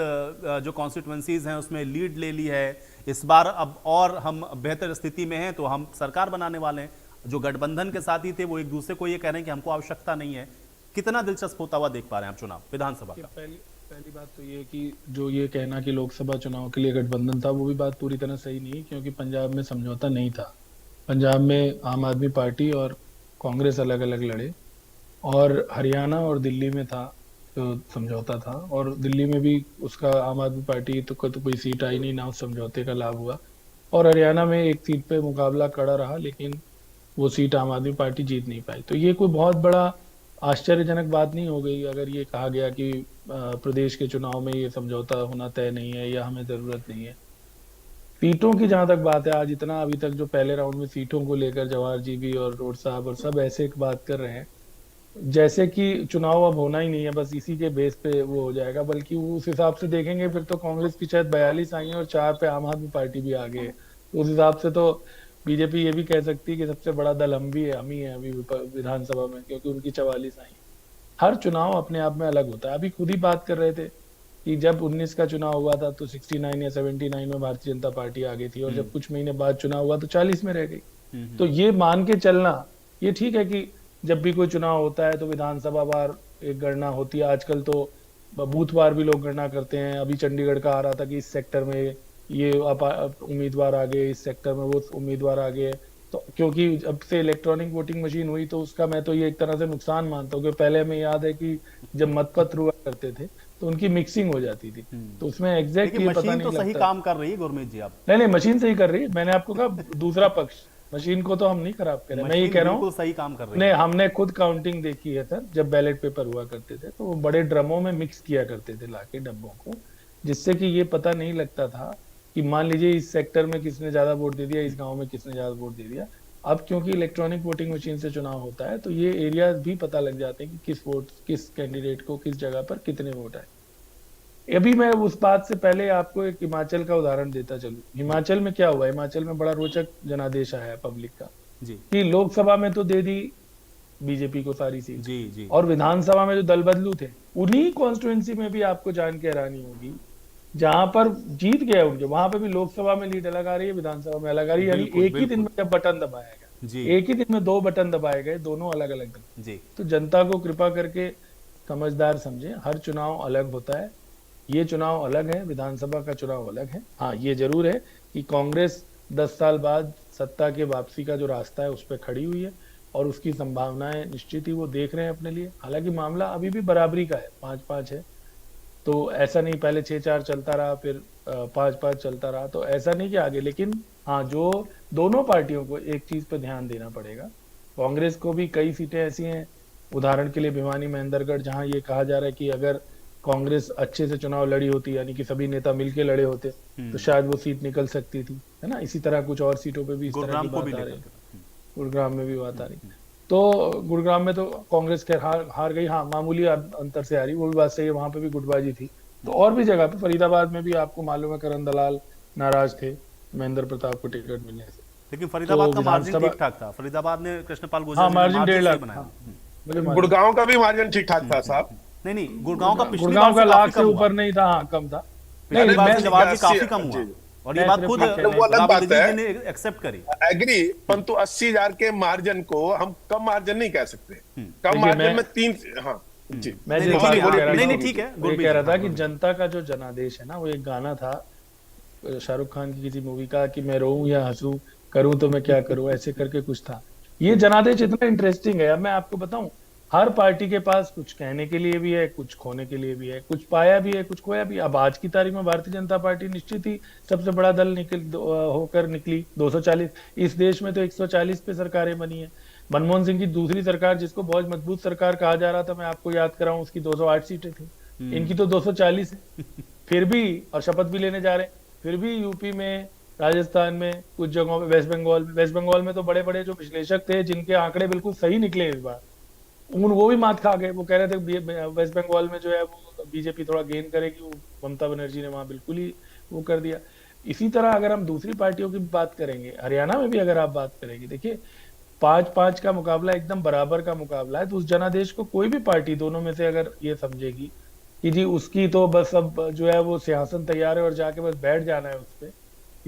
जो कॉन्स्टिट्यूएंसीज हैं उसमें लीड ले ली है, इस बार अब और हम बेहतर स्थिति में हैं तो हम सरकार बनाने वाले हैं। जो गठबंधन के साथी थे वो एक दूसरे को ये कह रहे हैं कि हमको आवश्यकता नहीं है। कितना दिलचस्प होता हुआ देख पा रहे हैं आप चुनाव विधानसभा का? पहली बात तो ये कि जो ये कहना कि लोकसभा चुनाव के लिए गठबंधन था, वो भी बात पूरी तरह सही नहीं, क्योंकि पंजाब में समझौता नहीं था। पंजाब में आम आदमी पार्टी और कांग्रेस अलग अलग लड़े, और हरियाणा और दिल्ली में था तो समझौता था, और दिल्ली में भी उसका आम आदमी पार्टी तो कोई सीट आई नहीं, ना उस समझौते का लाभ हुआ। और हरियाणा में एक सीट पे मुकाबला कड़ा रहा, लेकिन वो सीट आम आदमी पार्टी जीत नहीं पाई। तो ये कोई बहुत बड़ा आश्चर्यजनक बात नहीं हो गई अगर ये कहा गया कि प्रदेश के चुनाव में ये समझौता होना तय नहीं है या हमें जरूरत नहीं है। सीटों की जहां तक बात है, आज इतना अभी तक जो पहले राउंड में सीटों को लेकर जवाहर जी भी और रोड साहब और सब ऐसे एक बात कर रहे हैं जैसे कि चुनाव अब होना ही नहीं है, बस इसी के बेस पे वो हो जाएगा। बल्कि उस हिसाब से देखेंगे फिर तो कांग्रेस की शायद 42 आई है और 4 पे आम आदमी पार्टी भी आगे है। तो उस हिसाब से तो बीजेपी ये भी कह सकती है कि सबसे बड़ा दल हम ही है अभी विधानसभा में, क्योंकि उनकी 44 आई। हर चुनाव अपने आप में अलग होता है। अभी खुद ही बात कर रहे थे कि जब 19 का चुनाव हुआ था तो 69 या 79 में भारतीय जनता पार्टी आ गई थी, और जब कुछ महीने बाद चुनाव हुआ तो 40 में रह गई। तो ये मान के चलना ये ठीक है कि जब भी कोई चुनाव होता है तो विधानसभा वार एक गणना होती है। आजकल तो बूथ वार भी लोग गणना करते हैं। अभी चंडीगढ़ का आ रहा था कि इस सेक्टर में ये उम्मीदवार आ गए, इस सेक्टर में वो उम्मीदवार आ गए। तो क्योंकि अब से इलेक्ट्रॉनिक वोटिंग मशीन हुई तो उसका मैं तो ये एक तरह से नुकसान मानता हूँ कि पहले हमें याद है कि जब मतपत्र हुआ करते थे तो उनकी मिक्सिंग हो जाती थी, तो उसमें एग्जैक्ट ये पता नहीं तो सही काम कर रही है गुरमीत जी। आप नहीं मशीन सही कर रही है। मैंने आपको कहा दूसरा पक्ष, मशीन को तो हम नहीं खराब कर रहे। मैं ये कह रहा हूँ सही काम कर रही है। नहीं, हमने खुद काउंटिंग देखी है सर। जब बैलेट पेपर हुआ करते थे तो वो बड़े ड्रमों में मिक्स किया करते थे लाके डब्बों को, जिससे कि ये पता नहीं लगता था कि मान लीजिए इस सेक्टर में किसने ज्यादा वोट दे दिया, इस गांव में किसने ज्यादा वोट दे दिया। अब क्योंकि इलेक्ट्रॉनिक वोटिंग मशीन से चुनाव होता है तो ये एरिया भी पता लग जाते हैं कि किस कैंडिडेट को किस जगह पर कितने वोट आए। अभी मैं उस बात से पहले आपको एक हिमाचल का उदाहरण देता चलूं। हिमाचल में क्या हुआ, हिमाचल में बड़ा रोचक जनादेश आया है पब्लिक का जी, कि लोकसभा में तो दे दी बीजेपी को सारी सीट। जी जी। और विधानसभा में जो दल बदलू थे, उन्हीं कॉन्स्टिट्यूएंसी में भी आपको जान के हैरानी होगी, जहां पर जीत गए उनके, वहां पे भी लोकसभा में लीड अलग आ रही है, विधानसभा में अलग आ रही है। यानी बिल्कुल, एक ही दिन में बिल्कुल। जब बटन दबाया गया, जी एक ही दिन में 2 बटन दबाए गए, दोनों अलग अलग दल। जी। तो जनता को कृपा करके समझदार समझे, हर चुनाव अलग होता है, ये चुनाव अलग है, विधानसभा का चुनाव अलग है। हाँ, ये जरूर है कि कांग्रेस 10 साल बाद सत्ता के वापसी का जो रास्ता है उस पर खड़ी हुई है और उसकी संभावनाएं निश्चित ही वो देख रहे हैं अपने लिए। हालांकि मामला अभी भी बराबरी का है, 5-5 है, तो ऐसा नहीं पहले 6-4 चलता रहा फिर 5-5 चलता रहा, तो ऐसा नहीं कि आगे। लेकिन हाँ, जो दोनों पार्टियों को एक चीज पे ध्यान देना पड़ेगा, कांग्रेस को भी कई सीटें ऐसी हैं, उदाहरण के लिए भिवानी महेंद्रगढ़, जहां ये कहा जा रहा है कि अगर कांग्रेस अच्छे से चुनाव लड़ी होती, यानी कि सभी नेता मिलके लड़े होते, तो शायद वो सीट निकल सकती थी, है ना। इसी तरह कुछ और सीटों पे भी इस तरह की गुरुग्राम को भी बात आ लेकर रही है, गुरुग्राम में भी बात आ रही। तो गुरुग्राम में तो कांग्रेस खैर हार गई, हाँ, मामूली अंतर से हारी, वो भी बात सही है, वहां पे भी गुटबाजी थी। तो और भी जगह पे, फरीदाबाद में भी आपको मालूम है करण दलाल नाराज थे महेंद्र प्रताप को टिकट मिलने से। लेकिन फरीदाबाद तो का मार्जिन विधानसभा- ठीक ठाक था, फरीदाबाद ने कृष्णपाल हाँ, गुर्जर ने मार्जिन मार्जिन 1.5 सही लाख बनाया। मुझे मालूम। गुड़गांव का भी मार्जिन ठीक ठाक था साहब। नहीं, गुड़गांव का पिछली गुड़गांव बार का से लाख काफी से कम हुआ। ऊपर नहीं था, हाँ, कम था। पिछली नहीं, बार मैं से जवाब जी 80 काफी कम हुआ, जी। और ये मैं बात सिर्फ खुद ये कह रहा हूं। वो अलग राबड़ी बात है। जी ने एक्सेप्ट करी। एग्री, परंतु 80,000 के मार्जिन को हम कम मार्जिन नहीं कह सकते। कम देखिए, मार्जिन मैं- में 3, हाँ जी। मैं नहीं, जो ठीक बात है, कह रहा नहीं, था, नहीं, ठीक है, वो ये गुरमीत कह रहा जी, था हाँ, कि जनता का जो जनादेश है ना, वो एक गाना था शाहरुख खान की किसी मूवी का, कि मैं रोऊं या हंसूं, करूं तो मैं क्या करूं, ऐसे करके कुछ था। ये जनादेश इतना इंटरेस्टिंग है, अब मैं आपको बताऊं, हर पार्टी के पास कुछ कहने के लिए भी है, कुछ खोने के लिए भी है, कुछ पाया भी है, कुछ खोया भी। अब आज की तारीख में भारतीय जनता पार्टी निश्चित ही सबसे बड़ा दल होकर निकली, 240। इस देश में तो 140 पे सरकारें बनी है। मनमोहन सिंह की दूसरी सरकार, जिसको बहुत मजबूत सरकार कहा जा रहा था, मैं आपको याद कराऊं, उसकी 208 सीटें थी, इनकी तो 240 है। फिर भी, और शपथ भी लेने जा रहे हैं, फिर भी यूपी में, राजस्थान में, कुछ जगहों में, वेस्ट बंगाल में तो बड़े बड़े जो विश्लेषक थे, जिनके आंकड़े बिल्कुल सही निकले इस बार, वो भी मात खा गए। वो कह रहे थे वेस्ट बंगाल में जो है वो बीजेपी थोड़ा गेन करेगी, वो ममता बनर्जी ने वहां बिल्कुल ही वो कर दिया। इसी तरह अगर हम दूसरी पार्टियों की बात करेंगे, हरियाणा में भी अगर आप बात करेंगे, देखिए 5-5 का मुकाबला, एकदम बराबर का मुकाबला है। तो उस जनादेश को कोई भी पार्टी दोनों में से अगर ये समझेगी कि जी उसकी तो बस अब जो है वो सिंहासन तैयार है और जाके बस बैठ जाना है उस पर,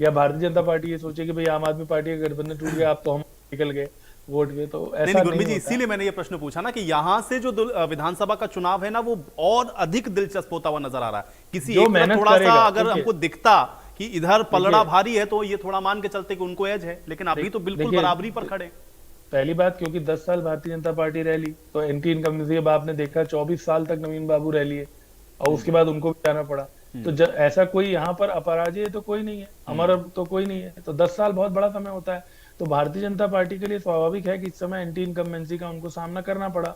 या भारतीय जनता पार्टी ये सोचे कि भाई आम आदमी पार्टी का गठबंधन टूट गया, आप तो हम निकल गए वोट पे, तो ऐसा नहीं, गुरमीत जी, होता। इसीलिए मैंने ये प्रश्न पूछा ना कि यहाँ से जो विधानसभा का चुनाव है ना, वो और अधिक दिलचस्प होता हुआ नजर आ रहा है। किसी जो एक तरफ मेहनत थोड़ा सा करेगा, अगर देखिए। हमको दिखता कि इधर पलड़ा भारी है, तो ये थोड़ा मान के चलते कि उनको एज है, लेकिन अभी तो बिल्कुल देखिए, बराबरी पर खड़े। पहली बात, क्योंकि 10 साल भारतीय जनता पार्टी रह ली, तो एंटी इनकम्बेंसी अब आपने देखा 24 साल तक नवीन बाबू रह लिए, और उसके बाद उनको भी जाना पड़ा। तो ऐसा कोई यहाँ पर अपराजय तो कोई नहीं है, अमर तो कोई नहीं है। तो 10 साल बहुत बड़ा समय होता है। तो भारतीय जनता पार्टी के लिए स्वाभाविक है कि इस समय एंटी इनकम्बेंसी का उनको सामना करना पड़ा,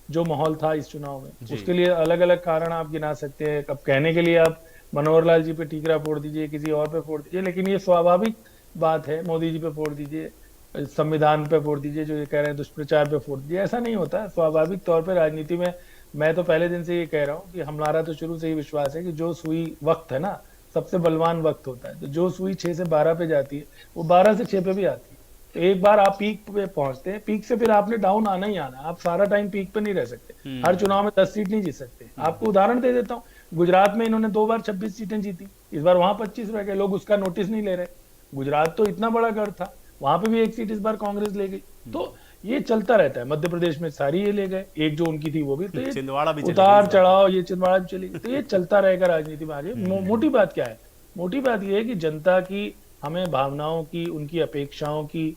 जो माहौल था इस चुनाव में। उसके लिए अलग अलग कारण आप गिना सकते हैं। अब कहने के लिए आप मनोहर लाल जी पे ठीकरा फोड़ दीजिए, किसी और पे फोड़ दीजिए, लेकिन ये स्वाभाविक बात है। मोदी जी पे फोड़ दीजिए, संविधान पे फोड़ दीजिए, जो ये कह रहे हैं दुष्प्रचार पे फोड़ दीजिए, ऐसा नहीं होता। स्वाभाविक तौर पर राजनीति में, मैं तो पहले दिन से ये कह रहा हूँ कि हमारा तो शुरू से ही विश्वास है कि जो सुई वक्त है ना, सबसे बलवान वक्त होता है। तो जो सुई 6 से 12 पे जाती है, वो 12 से 6 पे भी आती है। तो एक बार आप पीक पे पहुंचते हैं, पीक से फिर आपने डाउन आना ही आना। आप सारा टाइम पीक पे नहीं रह सकते। हर चुनाव में 10 सीट नहीं जीत सकते। आपको उदाहरण दे देता हूँ, गुजरात में इन्होंने 2 बार 26 सीटें जीती, इस बार वहां 25 रह गए। लोग उसका नोटिस नहीं ले रहे। गुजरात तो इतना बड़ा गढ़ था, वहां पे भी 1 सीट इस बार कांग्रेस ले गई। तो ये चलता रहता है। मध्य प्रदेश में सारी ये ले गए, एक जो उनकी थी वो भी। तो ये छिंदवाड़ा भी चली उतार गई। चढ़ाव, ये छिंदवाड़ा भी चली गई। तो ये चलता रहेगा राजनीति में आगे। मोटी बात क्या है? मोटी बात ये है कि जनता की, हमें भावनाओं की, उनकी अपेक्षाओं की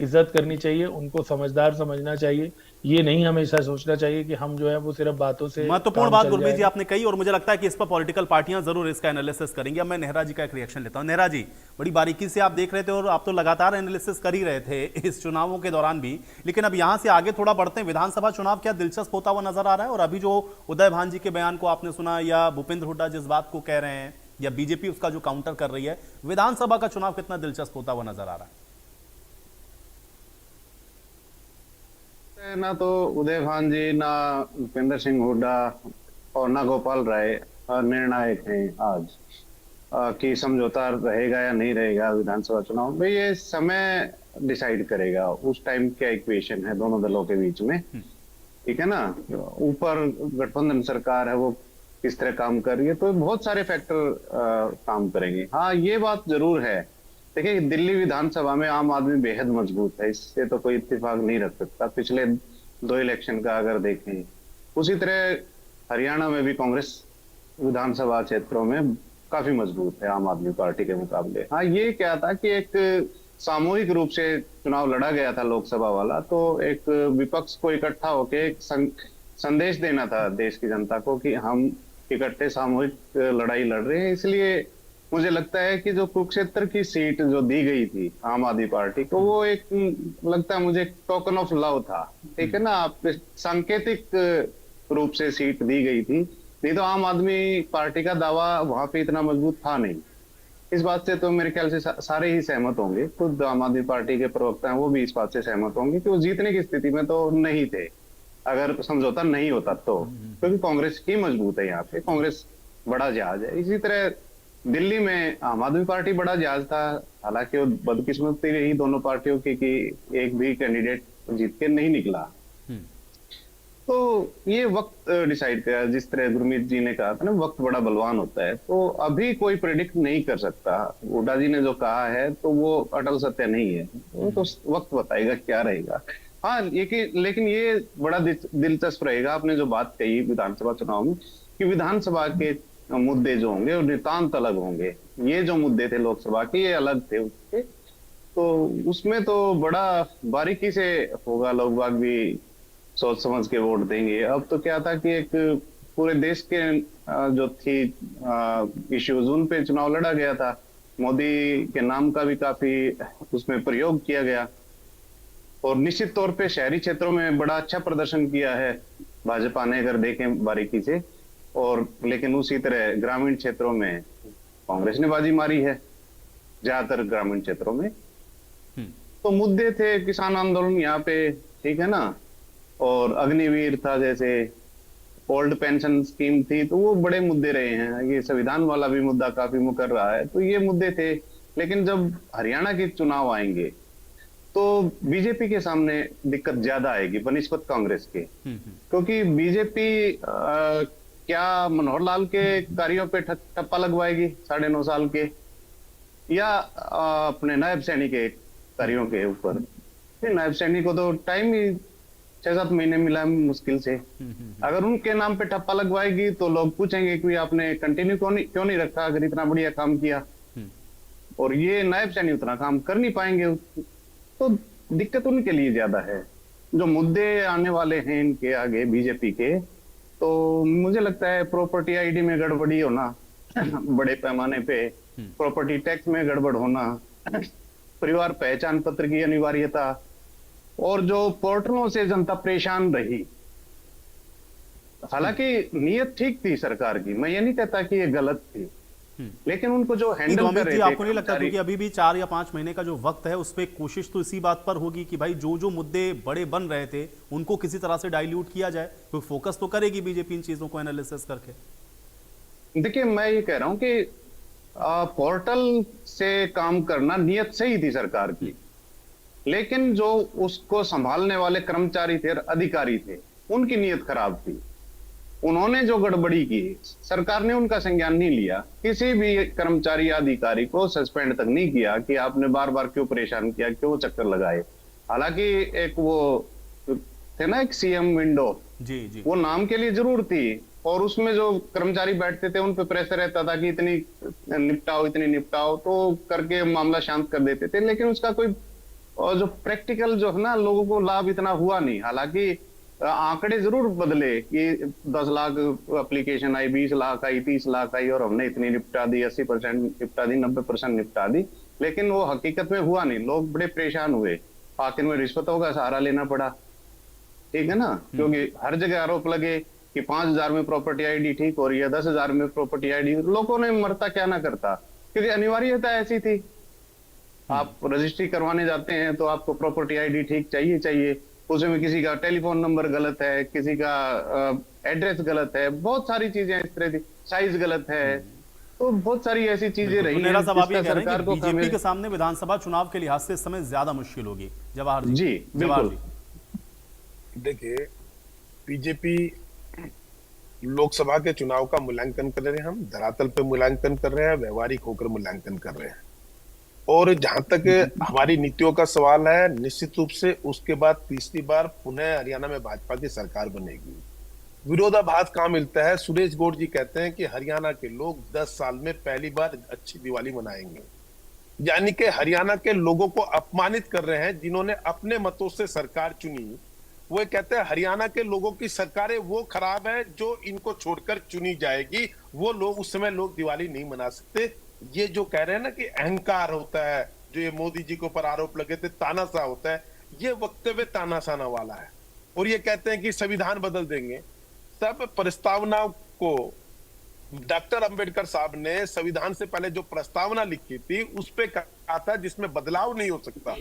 इज्जत करनी चाहिए, उनको समझदार समझना चाहिए। ये नहीं हमेशा सोचना चाहिए कि हम जो है वो सिर्फ बातों से। महत्वपूर्ण बात गुरमीत जी आपने कही, और मुझे लगता है कि इस पर पॉलिटिकल पार्टियां जरूर इसका एनालिसिस करेंगी। अब मैं नेहरा जी का एक रिएक्शन लेता हूं। नेहरा जी, बड़ी बारीकी से आप देख रहे थे और आप तो लगातार एनालिसिस कर ही रहे थे इस चुनावों के दौरान भी, लेकिन अब यहां से आगे थोड़ा बढ़ते हैं। विधानसभा चुनाव क्या दिलचस्प होता हुआ नजर आ रहा है? और अभी जो उदय भान जी के बयान को आपने सुना, या भूपेंद्र हुड्डा जिस बात को कह रहे हैं, या बीजेपी उसका जो काउंटर कर रही है, विधानसभा का चुनाव कितना दिलचस्प होता हुआ नजर आ रहा है? ना तो उदय भान जी, ना भूपेंद्र सिंह हुड्डा और ना गोपाल राय निर्णायक हैं आज कि समझौता रहेगा या नहीं रहेगा विधानसभा चुनाव में। ये समय डिसाइड करेगा, उस टाइम क्या इक्वेशन है दोनों दलों के बीच में, ठीक है ना। ऊपर गठबंधन सरकार है वो किस तरह काम कर रही है, तो बहुत सारे फैक्टर काम करेंगे। हाँ, ये बात जरूर है, देखिए दिल्ली विधानसभा में आम आदमी बेहद मजबूत है, इससे तो कोई इत्तेफाक नहीं रख सकता। पिछले 2 इलेक्शन का अगर देखें, उसी तरह हरियाणा में भी कांग्रेस विधानसभा क्षेत्रों में काफी मजबूत है आम आदमी पार्टी के मुकाबले। हाँ, ये क्या था कि एक सामूहिक रूप से चुनाव लड़ा गया था लोकसभा वाला, तो एक विपक्ष को इकट्ठा होकर एक संदेश देना था देश की जनता को कि हम इकट्ठे सामूहिक लड़ाई लड़ रहे हैं। इसलिए मुझे लगता है कि जो कुरुक्षेत्र की सीट जो दी गई थी आम आदमी पार्टी को, वो एक लगता है मुझे टोकन ऑफ लव था, ठीक है ना। आप सांकेतिक रूप से सीट दी गई थी, नहीं तो आम आदमी पार्टी का दावा वहां पे इतना मजबूत था नहीं। इस बात से तो मेरे ख्याल से सारे ही सहमत होंगे, खुद आम आदमी पार्टी के प्रवक्ता हैं वो भी इस बात से सहमत होंगे कि वो जीतने की स्थिति में तो नहीं थे अगर समझौता नहीं होता तो, क्योंकि कांग्रेस ही मजबूत है यहाँ पे, कांग्रेस बड़ा जहाज है। इसी तरह दिल्ली में आम आदमी पार्टी बड़ा जहाज था, हालांकि वो बदकिस्मती रही दोनों पार्टियों की कि एक भी कैंडिडेट जीत के नहीं निकला। तो ये वक्त डिसाइड करा, जिस तरह गुरमीत जी ने कहा था ना, वक्त बड़ा बलवान होता है, तो अभी कोई प्रेडिक्ट नहीं कर सकता। हुड्डा जी ने जो कहा है तो वो अटल सत्य नहीं है, वो तो वक्त बताएगा क्या रहेगा। हाँ, लेकिन ये बड़ा दिलचस्प रहेगा, आपने जो बात कही विधानसभा चुनाव में कि विधानसभा के मुद्दे जो होंगे वो नितांत अलग होंगे। ये जो मुद्दे थे लोकसभा के, ये अलग थे उसके, तो उसमें तो बड़ा बारीकी से होगा, लोग बाग भी सोच समझ के वोट देंगे। अब तो क्या था कि एक पूरे देश के जो थी इश्यूज, उन पे चुनाव लड़ा गया था, मोदी के नाम का भी काफी उसमें प्रयोग किया गया, और निश्चित तौर पे शहरी क्षेत्रों में बड़ा अच्छा प्रदर्शन किया है भाजपा ने अगर देखें बारीकी से, और लेकिन उसी तरह ग्रामीण क्षेत्रों में कांग्रेस ने बाजी मारी है ज्यादातर ग्रामीण क्षेत्रों में। तो मुद्दे थे किसान आंदोलन यहाँ पे, ठीक है ना, और अग्निवीर था, जैसे ओल्ड पेंशन स्कीम थी, तो वो बड़े मुद्दे रहे हैं। ये संविधान वाला भी मुद्दा काफी मुकर रहा है, तो ये मुद्दे थे। लेकिन जब हरियाणा के चुनाव आएंगे तो बीजेपी के सामने दिक्कत ज्यादा आएगी बनिस्बत कांग्रेस के, क्योंकि बीजेपी क्या मनोहर लाल के कार्यों पे ठप्पा लगवाएगी 9.5 साल के, या अपने नायब सैनी के कार्यों के ऊपर। नायब सैनी को तो टाइम ही 6-7 महीने मिला मुश्किल से, अगर उनके नाम पे ठप्पा लगवाएगी तो लोग पूछेंगे कि आपने कंटिन्यू क्यों नहीं रखा अगर इतना बढ़िया काम किया, और ये नायब सैनी उतना काम कर नहीं पाएंगे, तो दिक्कत उनके लिए ज्यादा है। जो मुद्दे आने वाले हैं इनके आगे बीजेपी के, तो मुझे लगता है प्रॉपर्टी आईडी में गड़बड़ी होना बड़े पैमाने पे, प्रॉपर्टी टैक्स में गड़बड़ होना, परिवार पहचान पत्र की अनिवार्यता, और जो पोर्टलों से जनता परेशान रही। हालांकि नीयत ठीक थी सरकार की, मैं ये नहीं कहता कि ये गलत थी, लेकिन उनको जो हैंडल कर रहे थे, आपको नहीं लगता क्योंकि अभी भी 4 या 5 महीने का जो वक्त है उस पर कोशिश तो इसी बात पर होगी कि भाई जो मुद्दे बड़े बन रहे थे उनको किसी तरह से डाइल्यूट किया जाए, तो फोकस तो करेगी बीजेपी इन चीजों को एनालिसिस करके। देखिए, मैं ये कह रहा हूं कि पोर्टल से काम करना नीयत सही थी सरकार की, लेकिन जो उसको संभालने वाले कर्मचारी थे, अधिकारी थे, उनकी नीयत खराब थी। उन्होंने जो गड़बड़ी की, सरकार ने उनका संज्ञान नहीं लिया, किसी भी कर्मचारी या अधिकारी को सस्पेंड तक नहीं किया कि आपने बार बार क्यों परेशान किया, क्यों चक्कर लगाए। हालांकि एक वो थे ना, एक सीएम विंडो, जी, वो नाम के लिए जरूर थी, और उसमें जो कर्मचारी बैठते थे उन पे प्रेशर रहता था कि इतनी निपटाओ, तो करके मामला शांत कर देते थे, लेकिन उसका कोई जो प्रैक्टिकल जो है ना, लोगों को लाभ इतना हुआ नहीं। हालांकि आंकड़े जरूर बदले कि 10 लाख एप्लीकेशन आई, 20 लाख आई, 30 लाख आई, और हमने इतनी निपटा दी, 80% निपटा दी, 90% निपटा दी, लेकिन वो हकीकत में हुआ नहीं। लोग बड़े परेशान हुए, आखिर में रिश्वतों का सहारा लेना पड़ा, ठीक है ना, क्योंकि हर जगह आरोप लगे कि 5,000 में प्रॉपर्टी आईडी ठीक हो रही है, 10,000 में प्रॉपर्टी आईडी। लोगों ने मरता क्या ना करता, क्योंकि अनिवार्यता ऐसी थी। आप रजिस्ट्री करवाने जाते हैं तो आपको प्रॉपर्टी आईडी ठीक चाहिए, उसमें किसी का टेलीफोन नंबर गलत है, किसी का एड्रेस गलत है, बहुत सारी चीजें इस तरह की, साइज गलत है, तो बहुत सारी ऐसी चीजें बिल्कुल, रही तो हैं नेरा साहब आप ये जिसका कह रहे हैं सरकार कि को बीजेपी के सामने विधानसभा चुनाव के लिहाज से इस समय ज्यादा मुश्किल होगी। जवाहर जी, जी, जवाहर बिल्कुल। जी। देखिए, बीजेपी लोकसभा के चुनाव का मूल्यांकन कर रहे हैं, हम धरातल पे मूल्यांकन कर रहे हैं, व्यवहारिक होकर मूल्यांकन कर रहे हैं। और जहां तक हमारी नीतियों का सवाल है, निश्चित रूप से उसके बाद तीसरी बार पुनः हरियाणा में भाजपा की सरकार बनेगी। विरोधाभास कहाँ मिलता है? सुरेश गौड़ जी कहते हैं कि हरियाणा के लोग 10 साल में पहली बार अच्छी दिवाली मनाएंगे, यानी कि हरियाणा के लोगों को अपमानित कर रहे हैं जिन्होंने अपने मतों से सरकार चुनी। वो कहते हैं हरियाणा के लोगों की सरकारें वो खराब है जो इनको छोड़कर चुनी जाएगी, वो लोग उस समय लोग दिवाली नहीं मना सकते। ये जो कह रहे हैं ना कि अहंकार होता है, जो ये मोदी जी के ऊपर आरोप लगे थे तानाशाह होता है, ये वक्तव्य तानाशाह वाला है। और ये कहते हैं कि संविधान बदल देंगे। सब प्रस्तावना को डॉक्टर अंबेडकर साहब ने संविधान से पहले जो प्रस्तावना लिखी थी उस पे कहा था जिसमें बदलाव नहीं हो सकता।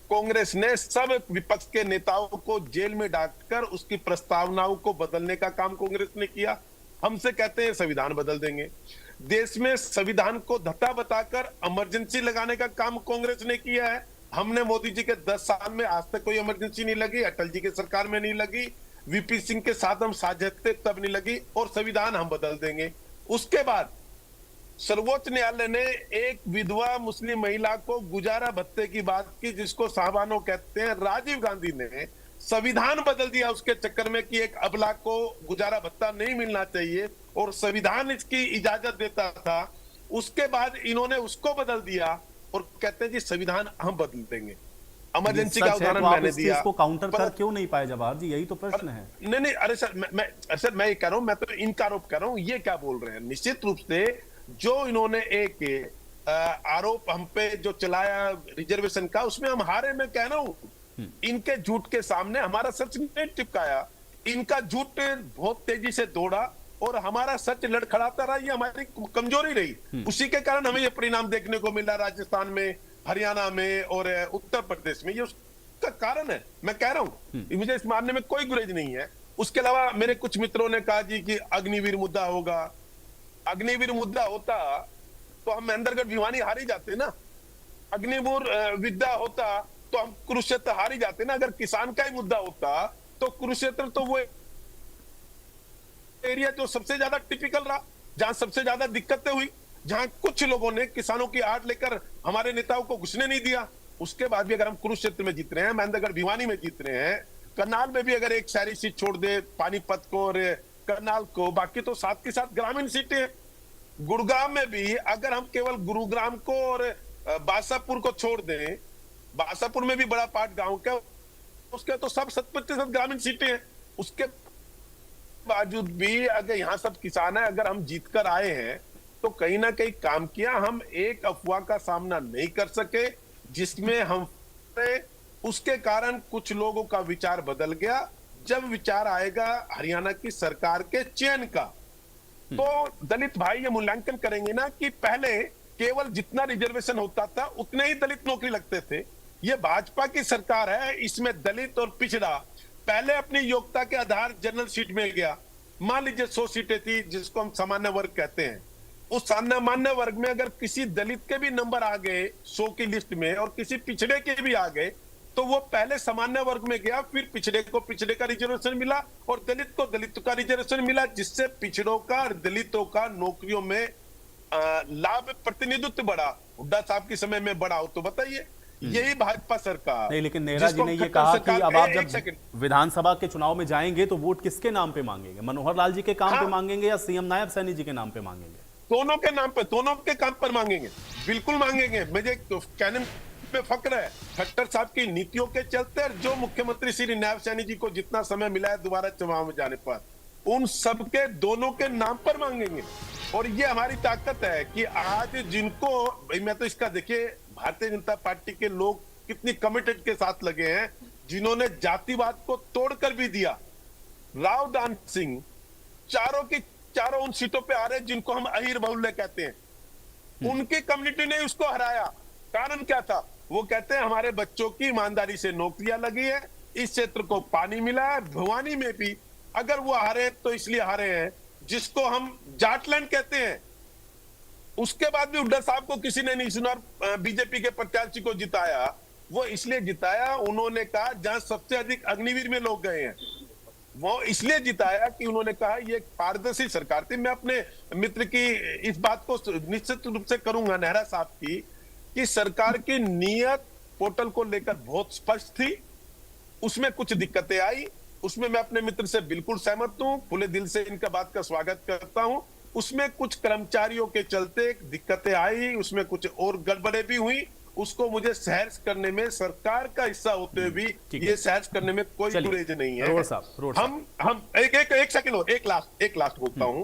कांग्रेस ने सब विपक्ष के नेताओं को जेल में डालकर उसकी प्रस्तावनाओं को बदलने का काम कांग्रेस ने किया। हमसे कहते हैं संविधान बदल देंगे। देश में संविधान को धत्ता बताकर इमरजेंसी लगाने का काम कांग्रेस ने किया है। हमने मोदी जी के 10 साल में आज तक कोई इमरजेंसी नहीं लगी, अटल जी के सरकार में नहीं लगी, वीपी सिंह के साथ हम साझा थे तब नहीं लगी, और संविधान हम बदल देंगे। उसके बाद सर्वोच्च न्यायालय ने एक विधवा मुस्लिम महिला को गुजारा भत्ते की बात की, जिसको साहबानो कहते हैं। राजीव गांधी ने संविधान बदल दिया उसके चक्कर में कि एक अबला को गुजारा भत्ता नहीं मिलना चाहिए, और संविधान इसकी इजाजत देता था। उसके बाद इन्होंने उसको बदल दिया और कहते हैं जी संविधान हम बदल देंगे। इमरजेंसी का उदाहरण मैंने दिया। इसको काउंटर कर क्यों नहीं पाए जवाहर जी? यही तो प्रश्न है। नहीं, अरे सर मैं ये कह रहा हूं, मैं तो इनका आरोप कर रहा हूं। ये क्या बोल रहे हैं? निश्चित रूप से जो इन्होंने एक आरोप हम पे जो चलाया रिजर्वेशन का, उसमें हम हारे। मैं कह रहा हूं इनके झूठ के सामने हमारा सच नहीं टिपकाया। इनका झूठ बहुत तेजी से दौड़ा और हमारा सच लड़खड़ाता रहा। ये हमारी कमजोरी रही। उसी के कारण हमें ये परिणाम देखने को मिला राजस्थान में, हरियाणा में और उत्तर प्रदेश में। ये उसका कारण है। मैं कह रहा हूं मुझे इस मानने में कोई गुरेज नहीं है। उसके अलावा मेरे कुछ मित्रों ने कहा जी कि अग्निवीर मुद्दा होगा। अग्निवीर मुद्दा होता तो हम महेंद्रगढ़ भिवानी हार ही जाते ना। अग्निवीर विद्या होता तो हम कुरुक्षेत्र हार ही जाते ना। अगर किसान का ही मुद्दा होता तो कुरुक्षेत्र तो वो एरिया जो सबसे ज्यादा टिपिकल रहा, जहां सबसे ज्यादा दिक्कतें हुई, जहां कुछ लोगों ने किसानों की आड़ लेकर हमारे नेताओं को घुसने नहीं दिया। उसके बाद भी अगर हम कुरुक्षेत्र में जीत रहे हैं, महेंद्रगढ़ भिवानी में जीत रहे हैं, करनाल में भी अगर एक शहरी सीट छोड़ दे, पानीपत को और करनाल को, बाकी तो साथ के साथ ग्रामीण सीटें। गुड़गांव में भी अगर हम केवल गुरुग्राम को और बासापुर को छोड़ दें, बासापुर में भी बड़ा पार्ट गांव का, उसके तो सब 70% ग्रामीण सीटें हैं। उसके बावजूद भी अगर यहाँ सब किसान है, अगर हम जीत कर आए हैं तो कहीं ना कहीं काम किया। हम एक अफवाह का सामना नहीं कर सके जिसमें हम, उसके कारण कुछ लोगों का विचार बदल गया। जब विचार आएगा हरियाणा की सरकार के चयन का, तो दलित भाई ये मूल्यांकन करेंगे ना कि पहले केवल जितना रिजर्वेशन होता था उतने ही दलित नौकरी लगते थे। ये भाजपा की सरकार है, इसमें दलित और पिछड़ा पहले अपनी योग्यता के आधार जनरल सीट में गया। मान लीजिए 100 सीटें थी जिसको हम सामान्य वर्ग कहते हैं। उस सामान्य वर्ग में अगर किसी दलित के भी नंबर आ गए 100 की लिस्ट में और किसी पिछड़े के भी आ गए, तो वो पहले सामान्य वर्ग में गया, फिर पिछड़े को पिछड़े का रिजर्वेशन मिला और दलित को दलित का रिजर्वेशन मिला, जिससे पिछड़ों का और दलितों का नौकरियों में लाभ प्रतिनिधित्व बढ़ा। हुड्डा साहब के समय में बढ़ा हो तो बताइए। यही भाजपा सरकार नहीं, लेकिन नेहरा जी ने ये कहा कि अब आप जब विधानसभा के चुनाव में जाएंगे तो वोट किसके नाम पे मांगेंगे? मनोहर लाल जी के काम पे मांगेंगे या सीएम नायब सैनी जी के नाम पे मांगेंगे? दोनों के नाम पे, दोनों के काम पर मांगेंगे, बिल्कुल मांगेंगे। मुझे कहने पे फक्र है खट्टर साहब की नीतियों के चलते, जो मुख्यमंत्री श्री नायब सैनी जी को जितना समय मिला है दोबारा चुनाव में जाने पर, उन सबके दोनों के नाम पर मांगेंगे। और ये हमारी ताकत है कि आज जिनको, भाई मैं तो इसका देखिए भारतीय जनता पार्टी के लोग कितनी कमिटेड के साथ लगे हैं, जिन्होंने जातिवाद को तोड़कर भी दिया। राव दान सिंह चारों की चारों उन सीटों पे आ रहे जिनको हम अहीर बहुल्य कहते हैं, उनकी कम्युनिटी ने उसको हराया। कारण क्या था? वो कहते हैं हमारे बच्चों की ईमानदारी से नौकरियां लगी है, इस क्षेत्र को पानी मिला है। भिवानी में भी अगर वो हारे तो इसलिए हारे हैं जिसको हम जाटलैंड कहते हैं, उसके बाद भी हुड्डा साहब को किसी ने नहीं सुना और बीजेपी के प्रत्याशी को जिताया। वो इसलिए जिताया, उन्होंने कहा जहां सबसे अधिक अग्निवीर में लोग गए हैं, वो इसलिए जिताया कि उन्होंने कहा ये एक पारदर्शी सरकार थी। मैं अपने मित्र की इस बात को निश्चित रूप से करूंगा, नेहरा साहब की, कि सरकार की नीयत पोर्टल को लेकर बहुत स्पष्ट थी। उसमें कुछ दिक्कतें आई, उसमें मैं अपने मित्र से बिल्कुल सहमत हूं, खुले दिल से इनका बात का स्वागत करता हूं। उसमें कुछ कर्मचारियों के चलते दिक्कतें आई, उसमें कुछ और गड़बड़े भी हुई, उसको मुझे सहर्ष करने में, सरकार का हिस्सा होते हुए भी ये सहर्ष करने में कोई गुरेज नहीं है। हम एक सेकंड हो, एक लास्ट बोलता हूं।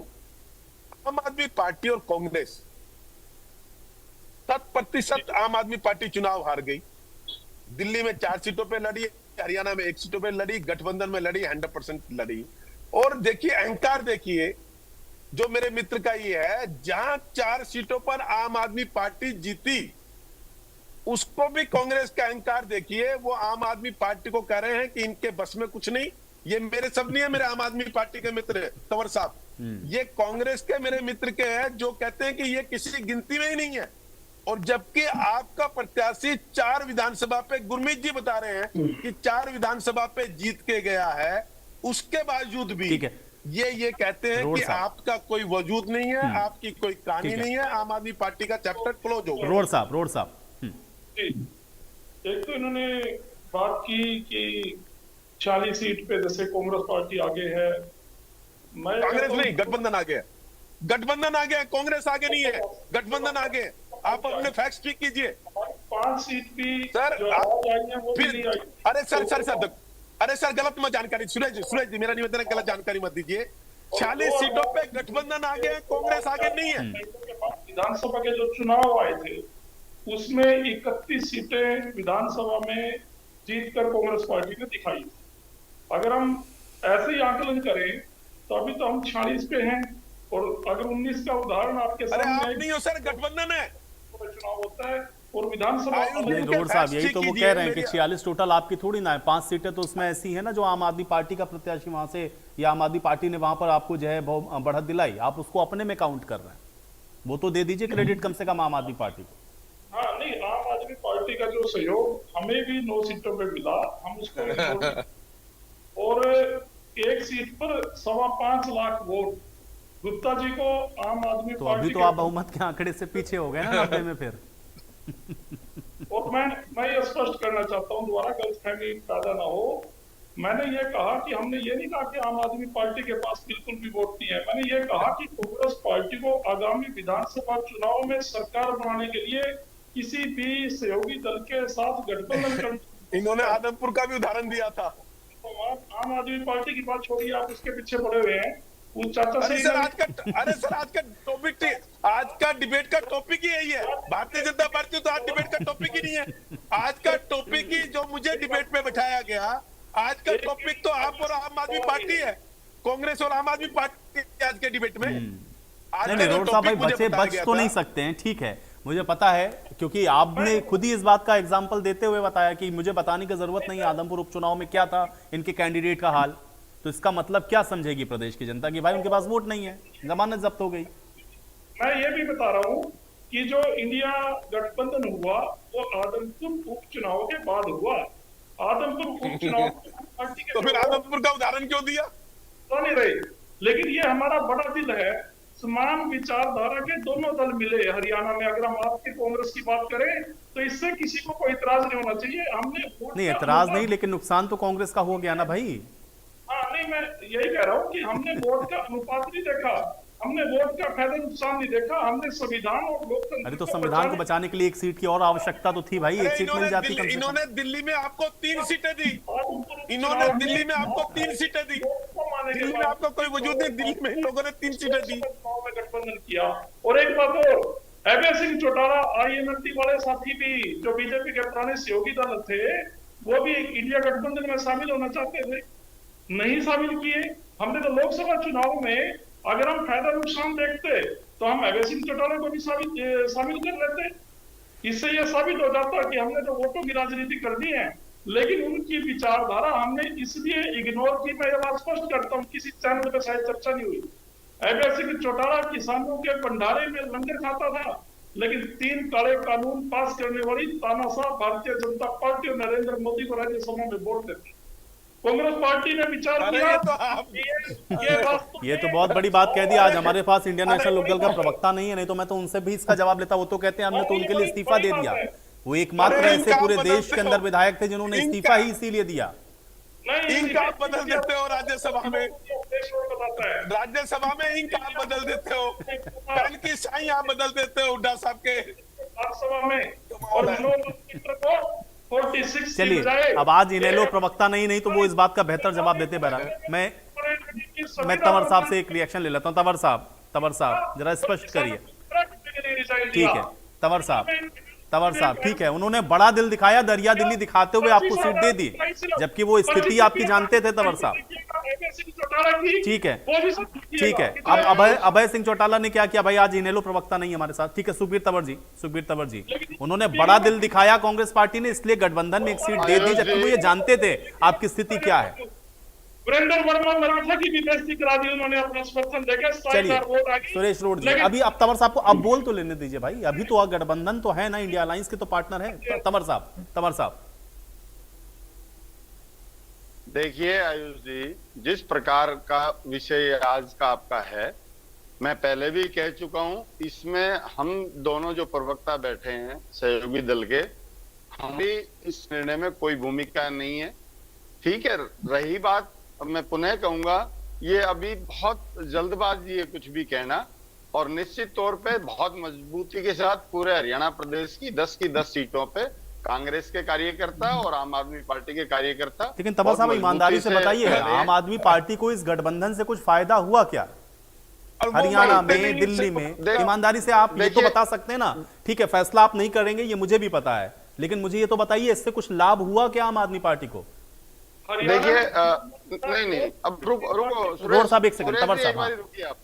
आम आदमी पार्टी और कांग्रेस 100% आम आदमी पार्टी चुनाव हार गई। दिल्ली में 4 सीटों पे लड़ी, हरियाणा में 1 सीटों पे लड़ी, गठबंधन में लड़ी, 100% लड़ी। और देखिए अहंकार, देखिए जो मेरे मित्र का ये है, जहां 4 सीटों पर आम आदमी पार्टी जीती, उसको भी कांग्रेस का अहंकार देखिए। वो आम आदमी पार्टी को कह रहे हैं कि इनके बस में कुछ नहीं। ये मेरे शब्द नहीं है, मेरे आम आदमी पार्टी के मित्र तंवर साहब, ये कांग्रेस के मेरे मित्र के हैं, जो कहते हैं कि ये किसी गिनती में ही नहीं है। और जबकि आपका प्रत्याशी 4 विधानसभा पे, गुरमीत जी बता रहे हैं कि 4 विधानसभा पे जीत के गया है, उसके बावजूद भी ये कहते हैं कि आपका कोई वजूद नहीं है, आपकी कोई कहानी नहीं है, आम आदमी पार्टी का चैप्टर क्लोज हो गया। रोड साहब एक तो इन्होंने बात की कि 40 सीट पे जैसे कांग्रेस पार्टी आगे है। मैं कांग्रेस नहीं, गठबंधन आगे है, गठबंधन आगे है, कांग्रेस आगे नहीं है, गठबंधन आगे है। आप अपने फैक्ट्स ठीक कीजिए। 5 सीट भी सर, जो आज आई है वो भी नहीं आई। अरे सर गलत मत जानकारी, सूरज जी मेरा निवेदन है, गलत जानकारी मत दीजिए। 40 सीटों पे गठबंधन आगे है, कांग्रेस आगे नहीं है। विधानसभा के जो चुनाव आए थे उसमें 31 सीटें विधानसभा में जीतकर कांग्रेस पार्टी ने दिखाई। अगर हम ऐसे ही आकलन करें तो अभी तो हम 46 पे हैं, और अगर 19 का उदाहरण आपके सामने, आप नहीं हो सर, गठबंधन है, चुनाव होता है और विधानसभा। रोड साहब यही तो वो कह रहे हैं कि 46 टोटल आपकी थोड़ी ना है, 5 सीटें तो उसमें ऐसी है ना जो आम आदमी पार्टी का प्रत्याशी वहां से, या आम आदमी पार्टी ने वहां पर आपको जो है बढ़त दिलाई, आप उसको अपने में काउंट कर रहे हैं। वो तो दे दीजिए क्रेडिट कम से कम आम आदमी पार्टी को। हाँ नहीं, आम आदमी पार्टी का जो सहयोग हमें भी 9 सीटों पे मिला, हम उसको और 1 सीट पर 5.25 लाख वोट गुप्ता जी को आम आदमी तो पार्टी। अभी तो आप बहुमत के आंकड़े से पीछे हो गए ना 90 में फिर। और मैं ये स्पष्ट करना चाहता हूँ, दोबारा गलतफहमी पैदा ना हो। मैंने ये कहा कि हमने ये नहीं कहा कि आम आदमी पार्टी के पास बिल्कुल भी वोट नहीं है। मैंने ये कहा कि कांग्रेस पार्टी को आगामी विधानसभा चुनाव में सरकार बनाने के लिए किसी भी सहयोगी दल के साथ गठबंधन कर। इन्होंने आदमपुर का भी उदाहरण दिया था। तो आम आदमी पार्टी की बात छोड़िए, आप उसके पीछे पड़े हुए हैं। अरे सर आज का डिबेट का टॉपिक ही यही है। भारतीय जनता पार्टी तो आज डिबेट का टॉपिक ही नहीं है। आज का टॉपिक ही जो मुझे डिबेट में बैठाया गया, आज का टॉपिक तो आप और आम आदमी पार्टी है, कांग्रेस और आम आदमी पार्टी आज के डिबेट में। नहीं रोड साहब भाई बच तो नहीं सकते हैं, ठीक है मुझे पता है, क्योंकि आपने खुद ही इस बात का एग्जाम्पल देते हुए बताया कि मुझे बताने की जरूरत नहीं, आदमपुर उपचुनाव में क्या था इनके कैंडिडेट का हाल। तो इसका मतलब क्या समझेगी प्रदेश की जनता की भाई उनके पास वोट नहीं है, जमानत जब्त हो गई। मैं ये भी बता रहा हूँ कि जो इंडिया गठबंधन हुआ वो आदमपुर उपचुनाव के बाद हुआ। आदमपुर उपचुनाव पार्टी के तो फिर आदमपुर का उदाहरण क्यों दिया? तो नहीं रही, लेकिन ये हमारा बड़ा दिल है। समान विचारधारा के दोनों दल मिले हरियाणा में। अगर हम आपकी कांग्रेस की बात करें तो इससे किसी को कोई इतराज नहीं होना चाहिए। हमने नहीं इतराज नहीं, लेकिन नुकसान तो कांग्रेस का हो गया ना भाई। हाँ नहीं, मैं यही कह रहा हूँ कि हमने वोट का अनुपात नहीं देखा, हमने वोट का फायदा नुकसान नहीं देखा, हमने संविधान और लोकतंत्र। अरे तो संविधान को बचाने के लिए 1 सीट की और आवश्यकता तो थी भाई, 1 सीट मिल जाती। इन्होंने दिल्ली में आपको 3 सीटें दी, इन्होंने दिल्ली में आपको 3 सीटें दी, दिल्ली में आपको कोई वजूद नहीं, दिल्ली में इन लोगों ने 3 सीटें दी, गठबंधन किया। और एक बात और, अभय सिंह चौटाला INLT वाले साथी भी जो बीजेपी के पुराने सहयोगी दल थे, वो भी इंडिया गठबंधन में शामिल होना चाहते थे, नहीं शामिल किए। हमने तो लोकसभा चुनाव में अगर हम फायदा नुकसान देखते तो हम अभय सिंह चौटाला को भी शामिल कर लेते। इससे यह साबित हो जाता कि हमने तो वोटों की राजनीति कर दी है, लेकिन उनकी विचारधारा हमने इसलिए इग्नोर की। मैं ये बात स्पष्ट करता हूँ, किसी चैनल पर शायद चर्चा नहीं हुई। ऐसे कि चौटाला किसानों के भंडारे में लंगर खाता था, लेकिन 3 काले कानून पास करने वाली तानाशाह भारतीय जनता पार्टी और नरेंद्र मोदी को राज्यसभा में वोट देती। कांग्रेस पार्टी ने विचार किया ये तो बहुत बड़ी बात कह दी। आज हमारे पास इंडियन नेशनल लोकदल का प्रवक्ता नहीं है, नहीं तो मैं तो उनसे भी इसका जवाब लेता। वो तो कहते हैं हमने तो उनके लिए इस्तीफा दे दिया। वो एकमात्र ऐसे पूरे देश के अंदर विधायक थे जिन्होंने इस्तीफा ही इसीलिए दिया। इंक आप बदल देते हो राज्यसभा में, राज्यसभा में इंक आप बदल देते हो, पेन की स्याही आप बदल देते हो हुड्डा साहब के राज्यसभा में। और 46 चलिए, अब आज इनेलो प्रवक्ता नहीं तो वो इस बात का बेहतर जवाब देते। बहरहाल मैं तंवर साहब से एक रिएक्शन ले लेता हूं। तंवर साहब जरा स्पष्ट करिए। ठीक है तंवर साहब ठीक है, उन्होंने बड़ा दिल दिखाया, दरिया दिल्ली दिखाते हुए आपको सीट दे दी, जबकि वो स्थिति आपकी जानते थे तंवर साहब। ठीक है अब अभय सिंह चौटाला ने क्या किया भाई? आज इनेलो प्रवक्ता नहीं हमारे साथ। ठीक है, सुखबीर तंवर जी उन्होंने बड़ा दिल दिखाया, कांग्रेस पार्टी ने इसलिए गठबंधन में एक सीट दे दी, जबकि वो ये जानते थे आपकी स्थिति क्या है। वीरेंद्र वर्मा मराठा की भी बेइज्जती करा दी उन्होंने अपना समर्थन देकर। चलिए सुरेश रोड जी, अभी अब तंवर साहब को अब बोल तो लेने दीजिए भाई। अभी तो गठबंधन तो है ना, इंडिया अलायंस के तो पार्टनर है तंवर साहब। देखिए आयुष जी, जिस प्रकार का विषय आज का आपका है, मैं पहले भी कह चुका हूं, इसमें हम दोनों जो प्रवक्ता बैठे हैं सहयोगी दल के, हमारी इस निर्णय में कोई भूमिका नहीं है। ठीक है, रही बात, अब मैं पुनः कहूंगा, ये अभी बहुत जल्दबाजी है कुछ भी कहना, और निश्चित तौर पे बहुत मजबूती के साथ पूरे हरियाणा प्रदेश की 10 सीटों पे कांग्रेस के कार्यकर्ता और आम आदमी पार्टी के कार्यकर्ता। लेकिन तंवर साहब ईमानदारी से बताइए, आम आदमी पार्टी को इस गठबंधन से कुछ फायदा हुआ क्या हरियाणा में, दिल्ली में? ईमानदारी से आप ये तो बता सकते हैं ना। ठीक है, फैसला आप नहीं करेंगे ये मुझे भी पता है, लेकिन मुझे ये तो बताइए इससे कुछ लाभ हुआ क्या आम आदमी पार्टी को? देखिए नहीं, अब रुको रोड साहब एक सेकंड, तंवर साहब रुकिए आप।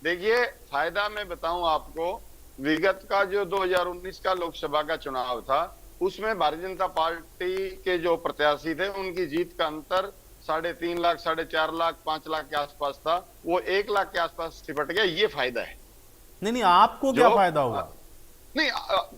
देखिए, फायदा मैं बताऊं आपको, विगत का जो 2019 का लोकसभा का चुनाव था, उसमें भारतीय जनता पार्टी के जो प्रत्याशी थे उनकी जीत का अंतर 3.5 लाख, 4.5 लाख, 5 लाख के आसपास था, वो 1 लाख के आसपास सिमट गया। ये फायदा है। नहीं आपको क्या फायदा हुआ? नहीं,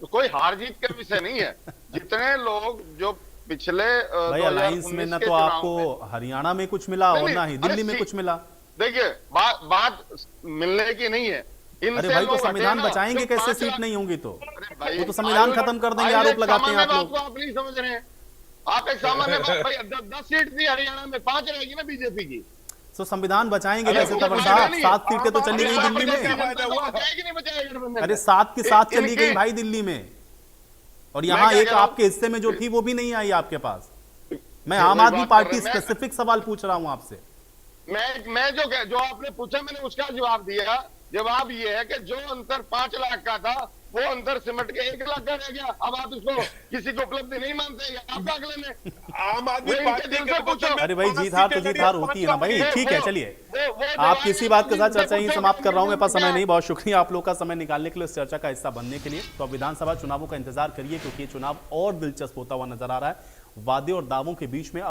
कोई हार जीत का विषय नहीं है। जितने लोग जो पिछले भाई अलायंस में ना तो आपको हरियाणा में कुछ मिला और ना ही दिल्ली में कुछ मिला। देखिए, बात मिलने की नहीं है। अरे भाई तो संविधान बचाएंगे कैसे? सीट नहीं होंगी तो वो तो संविधान खत्म कर देंगे, आरोप लगाते हैं आप लोग। आप नहीं समझ रहे हैं, आप एक सामान्य बात, भाई 10 सीट थी हरियाणा में, 5 रहेगी ना बीजेपी की। तो संविधान बचाएंगे कैसे तंवर साहब? 7 सीटें तो चली गई दिल्ली में। अरे 7 की 7 चली गई भाई दिल्ली में, और यहाँ एक आपके हिस्से में जो थी वो भी नहीं आई आपके पास। मैं आम आदमी पार्टी स्पेसिफिक सवाल पूछ रहा हूँ आपसे। मैं जो आपने पूछा मैंने उसका जवाब दिया। जवाब ये है कि जो अंतर 5 लाख का था वो अंतर सिमट के 1 लाख का रह गया। अब आप इसको किसी को उपलब्धि नहीं मानते, आप अगले में आम आदमी पार्टी के पूछो। अरे भाई जीत हार तो जीत हार होती है ना भाई। ठीक है, चलिए आप किसी बात के साथ चर्चा ही समाप्त कर रहा हूं, मेरे पास समय नहीं। बहुत शुक्रिया आप लोग का समय निकालने के लिए, इस चर्चा का हिस्सा बनने के लिए। तो अब विधानसभा चुनावों का इंतजार करिए, क्योंकि ये चुनाव और दिलचस्प होता हुआ नजर आ रहा है। वादे और दावों के बीच में